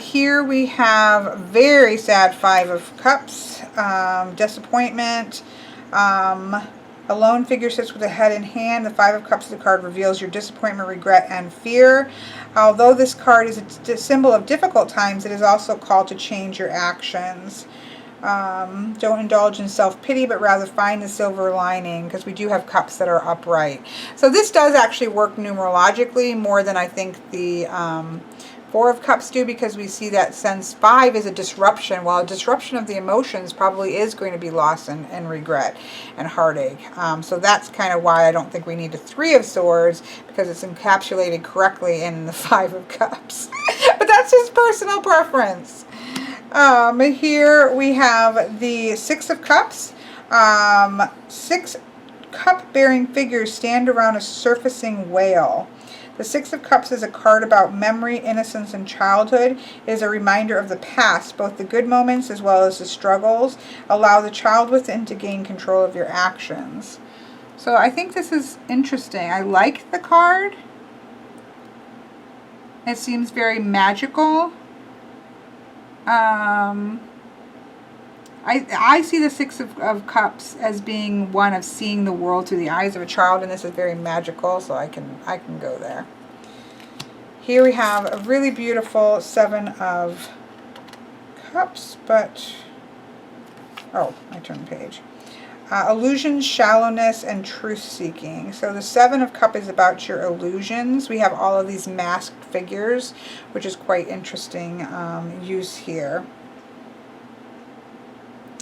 Here we have very sad 5 of Cups, disappointment. A lone figure sits with a head in hand. The 5 of Cups of the card reveals your disappointment, regret, and fear. Although this card is a symbol of difficult times, it is also called to change your actions. Don't indulge in self-pity, but rather find the silver lining, because we do have cups that are upright. So this does actually work numerologically more than I think the 4 of Cups do, because we see that sense 5 is a disruption. While a disruption of the emotions probably is going to be loss and regret and heartache. So that's kind of why I don't think we need a 3 of Swords, because it's encapsulated correctly in the 5 of Cups. But that's just personal preference. Here we have the 6 of Cups. 6 cup-bearing figures stand around a surfacing whale. The 6 of Cups is a card about memory, innocence, and childhood. It is a reminder of the past, both the good moments as well as the struggles. Allow the child within to gain control of your actions. So I think this is interesting. I like the card. It seems very magical. I see the 6 of Cups as being one of seeing the world through the eyes of a child, and this is very magical, so I can go there. Here we have a really beautiful 7 of Cups, but oh, I turned the page. Illusion, shallowness, and truth-seeking. So the 7 of Cups is about your illusions. We have all of these masked figures, which is quite interesting use here.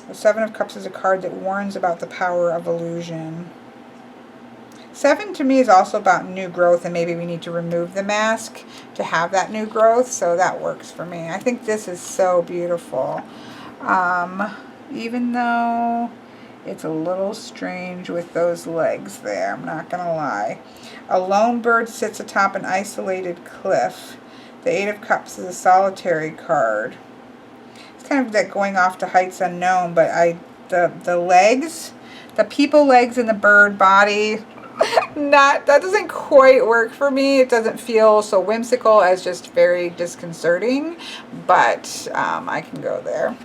The 7 of Cups is a card that warns about the power of illusion. 7 to me is also about new growth, and maybe we need to remove the mask to have that new growth, so that works for me. I think this is so beautiful. Even though it's a little strange with those legs there, I'm not going to lie. A lone bird sits atop an isolated cliff. The 8 of Cups is a solitary card. Kind of that going off to heights unknown, but the legs, the people legs and the bird body, that doesn't quite work for me. It doesn't feel so whimsical as just very disconcerting, but I can go there.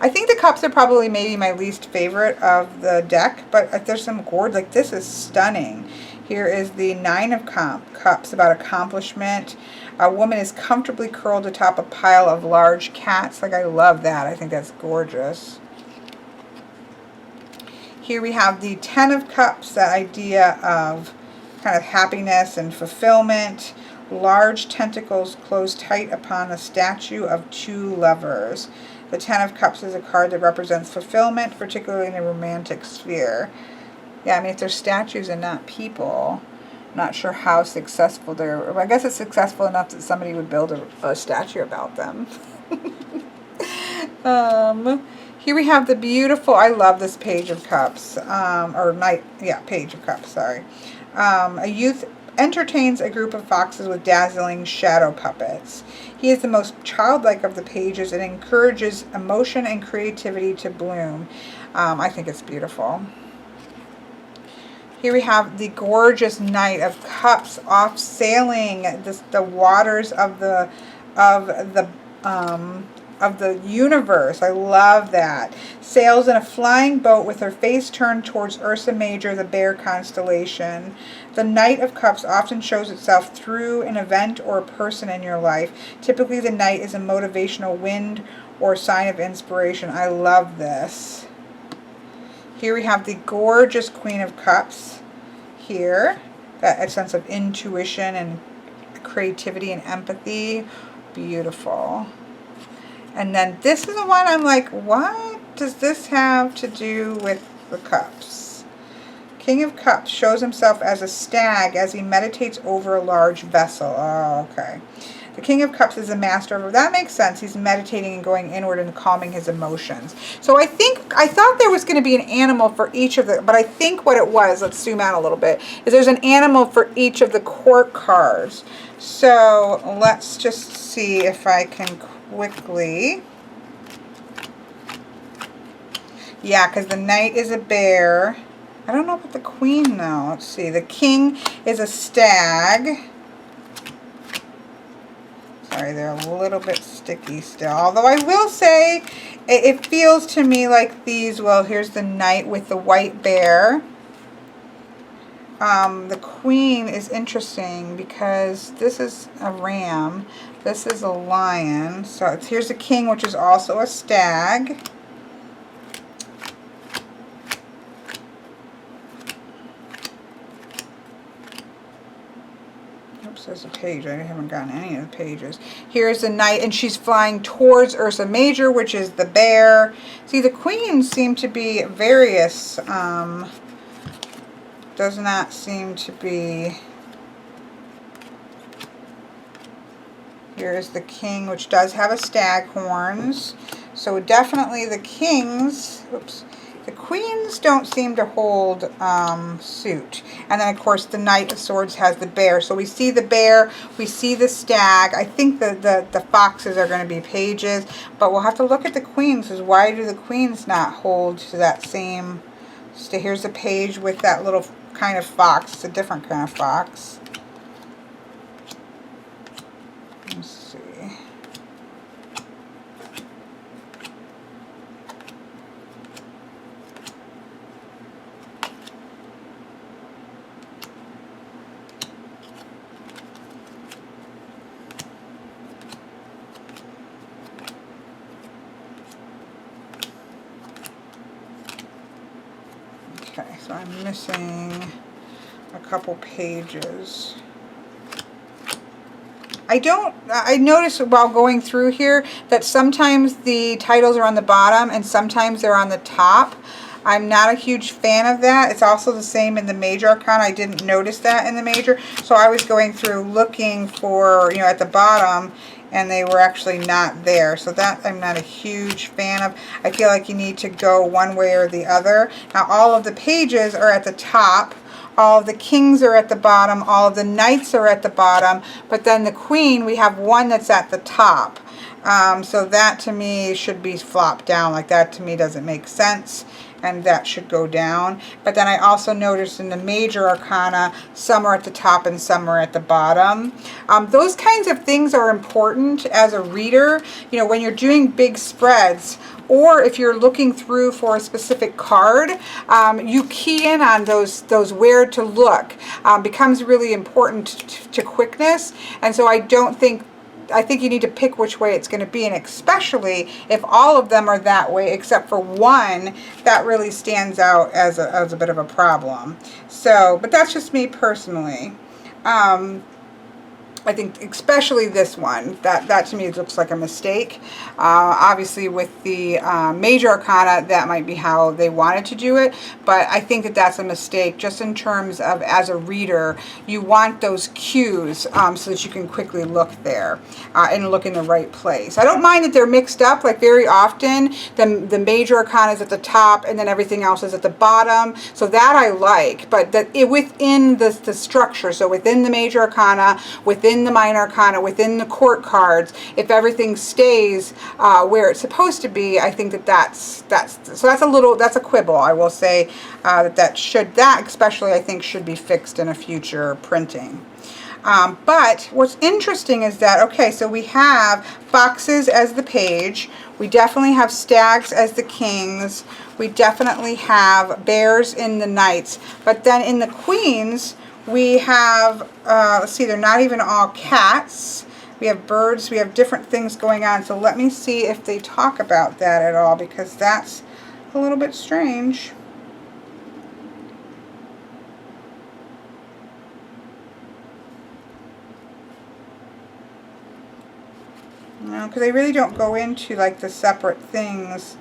I think the Cups are probably maybe my least favorite of the deck, but there's some gorgeous, like this is stunning. Here is the 9 of Cups, about accomplishment. A woman is comfortably curled atop a pile of large cats. Like, I love that. I think that's gorgeous. Here we have the Ten of Cups, that idea of kind of happiness and fulfillment. Large tentacles close tight upon a statue of two lovers. The Ten of Cups is a card that represents fulfillment, particularly in the romantic sphere. Yeah, I mean, if they're statues and not people, I'm not sure how successful they're... I guess it's successful enough that somebody would build a statue about them. Here we have the beautiful... I love this Page of Cups. Page of Cups, sorry. A youth entertains a group of foxes with dazzling shadow puppets. He is the most childlike of the pages and encourages emotion and creativity to bloom. I think it's beautiful. Here we have the gorgeous Knight of Cups off sailing the waters of the universe. I love that. Sails in a flying boat with her face turned towards Ursa Major, the bear constellation. The Knight of Cups often shows itself through an event or a person in your life. Typically, the Knight is a motivational wind or sign of inspiration. I love this. Here we have the gorgeous Queen of Cups here. That a sense of intuition and creativity and empathy. Beautiful. And then this is the one I'm like, what does this have to do with the cups? King of Cups shows himself as a stag as he meditates over a large vessel. Oh, okay. The King of Cups is a master of... That makes sense. He's meditating and going inward and calming his emotions. So I thought there was going to be an animal for each of the... But I think what it was, let's zoom out a little bit, is there's an animal for each of the court cards. So let's just see if I can quickly... Yeah, because the Knight is a bear. I don't know about the Queen, though. Let's see. The King is a stag. Sorry, they're a little bit sticky still. Although I will say, it feels to me like these... Well, here's the Knight with the white bear. The Queen is interesting because this is a ram. This is a lion. So here's the King, which is also a stag. There's a page. I haven't gotten any of the pages. Here's the Knight, and she's flying towards Ursa Major, which is the bear. See, the Queens seem to be various. Does not seem to be... Here is the King, which does have a stag horns. So definitely the Kings... Oops. The Queens don't seem to hold suit. And then, of course, the Knight of Swords has the bear. So we see the bear, we see the stag. I think the foxes are going to be pages. But we'll have to look at the Queens, because why do the Queens not hold to that same... So here's a page with that little kind of fox. It's a different kind of fox. Let's see. Okay, so I'm missing a couple pages. I noticed while going through here that sometimes the titles are on the bottom and sometimes they're on the top. I'm not a huge fan of that. It's also the same in the Major Arcana. I didn't notice that in the Major. So I was going through looking for, at the bottom, and they were actually not there. So that I'm not a huge fan of. I feel like you need to go one way or the other. Now all of the pages are at the top. All of the Kings are at the bottom. All of the Knights are at the bottom. But then the Queen, we have one that's at the top. So that to me should be flopped down. Like that to me doesn't make sense. and that should go down. But then I also noticed in the major arcana, some are at the top and some are at the bottom. Those kinds of things are important as a reader, you know, when you're doing big spreads, or if you're looking through for a specific card, you key in on those where to look. Becomes really important to quickness, and so I think you need to pick which way it's going to be, and especially if all of them are that way except for one, that really stands out as a bit of a problem. So, but that's just me personally. I think especially this one, that to me looks like a mistake. Obviously with the major arcana, that might be how they wanted to do it, but I think that that's a mistake just in terms of, as a reader, you want those cues so that you can quickly look there and look in the right place. I don't mind that they're mixed up, like very often the major arcana is at the top and then everything else is at the bottom, so that I like, but that within the structure, so within the major arcana, within the minor arcana, within the court cards, if everything stays where it's supposed to be, I think that's a quibble. I will say that especially I think should be fixed in a future printing. But what's interesting is that, okay, so we have boxes as the page, we definitely have stags as the kings, we definitely have bears in the knights, but then in the queens we have, let's see, they're not even all cats. We have birds, we have different things going on. So let me see if they talk about that at all, because that's a little bit strange. No, because they really don't go into like the separate things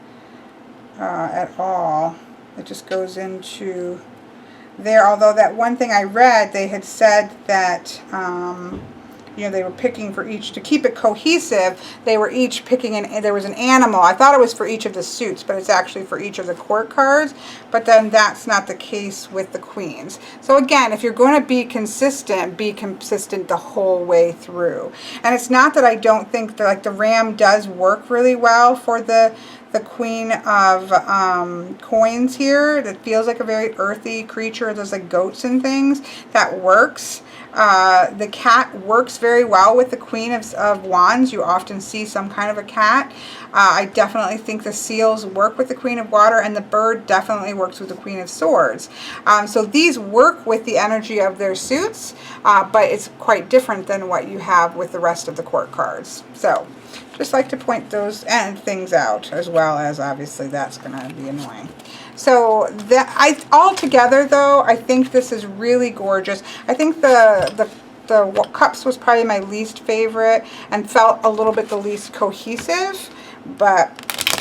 at all. It just goes into there, although that one thing I read, they had said that you know, they were picking for each, to keep it cohesive, they were each picking there was an animal. I thought it was for each of the suits, but it's actually for each of the court cards, but then that's not the case with the queens. So again, if you're going to be consistent the whole way through. And it's not that I don't think that, like, the ram does work really well for the queen of coins here. That feels like a very earthy creature. There's like goats and things. That works. The cat works very well with the queen of wands. You often see some kind of a cat. I definitely think the seals work with the queen of water, and the bird definitely works with the queen of swords. So these work with the energy of their suits, but it's quite different than what you have with the rest of the court cards. So just like to point those and things out, as well as obviously that's going to be annoying. So that altogether though, I think this is really gorgeous. I think the cups was probably my least favorite and felt a little bit the least cohesive, but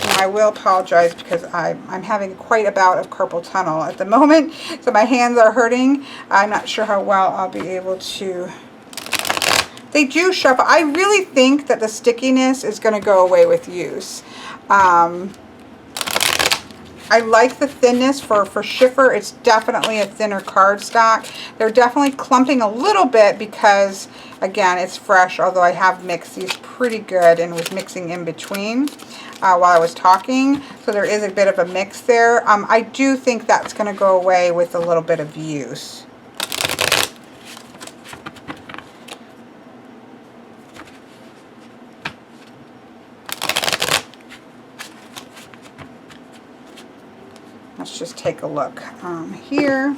you know, I will apologize because I'm having quite a bout of carpal tunnel at the moment, so my hands are hurting. I'm not sure how well I'll be able to. They do shuffle. I really think that the stickiness is going to go away with use. I like the thinness for Schiffer. It's definitely a thinner cardstock. They're definitely clumping a little bit because, again, it's fresh, although I have mixed these pretty good and was mixing in between while I was talking. So there is a bit of a mix there. I do think that's going to go away with a little bit of use. Let's just take a look here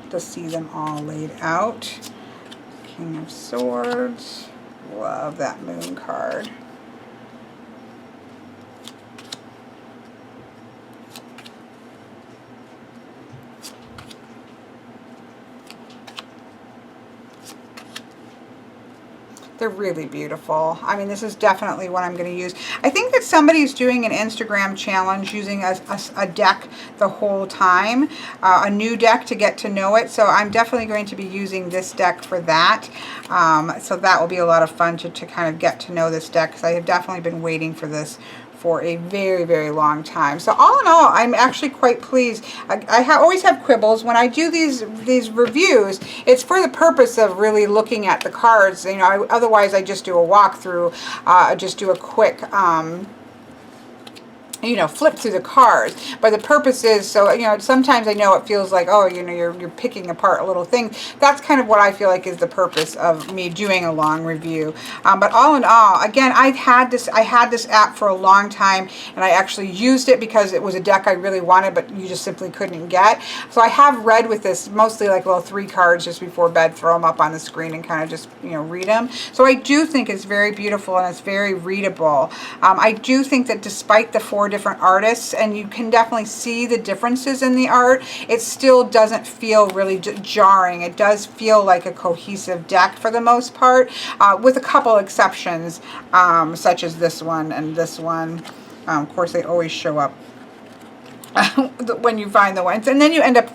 to see them all laid out. King of Swords. Love that moon card. They're really beautiful. I mean, this is definitely what I'm going to use. I think that somebody's doing an Instagram challenge using a deck the whole time, a new deck to get to know it. So I'm definitely going to be using this deck for that. So that will be a lot of fun to kind of get to know this deck, because I have definitely been waiting for this for a very, very long time. So all in all, I'm actually quite pleased. I always have quibbles when I do these reviews. It's for the purpose of really looking at the cards. You know, otherwise I just do a walkthrough, just do a quick you know, flip through the cards. But the purpose is, so, you know, sometimes I know it feels like, oh, you know, you're picking apart a little thing. That's kind of what I feel like is the purpose of me doing a long review. But all in all, again, I had this app for a long time, and I actually used it because it was a deck I really wanted, but you just simply couldn't get. So I have read with this mostly like little 3 cards just before bed, throw them up on the screen and kind of just, you know, read them. So I do think it's very beautiful and it's very readable. I do think that despite the 4 different artists, and you can definitely see the differences in the art, it still doesn't feel really jarring. It does feel like a cohesive deck for the most part, with a couple exceptions, such as this one and this one. Of course, they always show up when you find the ones, and then you end up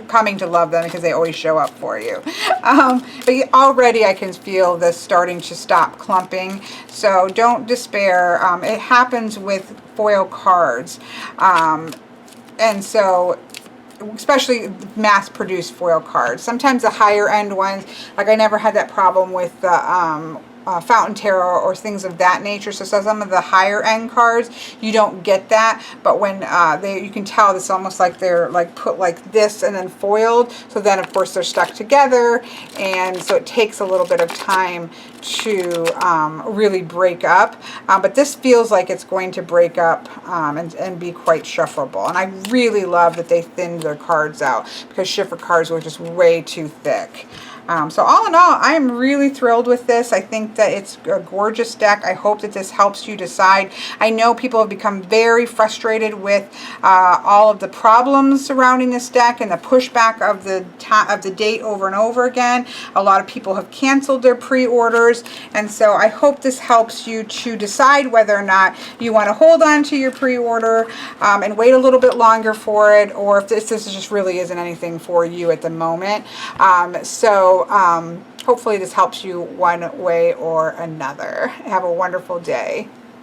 coming to love them because they always show up for you. But already I can feel this starting to stop clumping, so don't despair. It happens with foil cards, and so especially mass-produced foil cards. Sometimes the higher end ones, like I never had that problem with the Fountain Tarot or things of that nature. So some of the higher end cards, you don't get that. But when you can tell it's almost like they're like put like this and then foiled. So then of course they're stuck together, and so it takes a little bit of time to really break up. But this feels like it's going to break up and be quite shuffleable. And I really love that they thinned their cards out, because shiffer cards were just way too thick. So all in all, I am really thrilled with this. I think that it's a gorgeous deck. I hope that this helps you decide. I know people have become very frustrated with all of the problems surrounding this deck and the pushback of the date over and over again. A lot of people have canceled their pre-orders, and so I hope this helps you to decide whether or not you want to hold on to your pre-order and wait a little bit longer for it, or if this just really isn't anything for you at the moment. Hopefully this helps you one way or another. Have a wonderful day.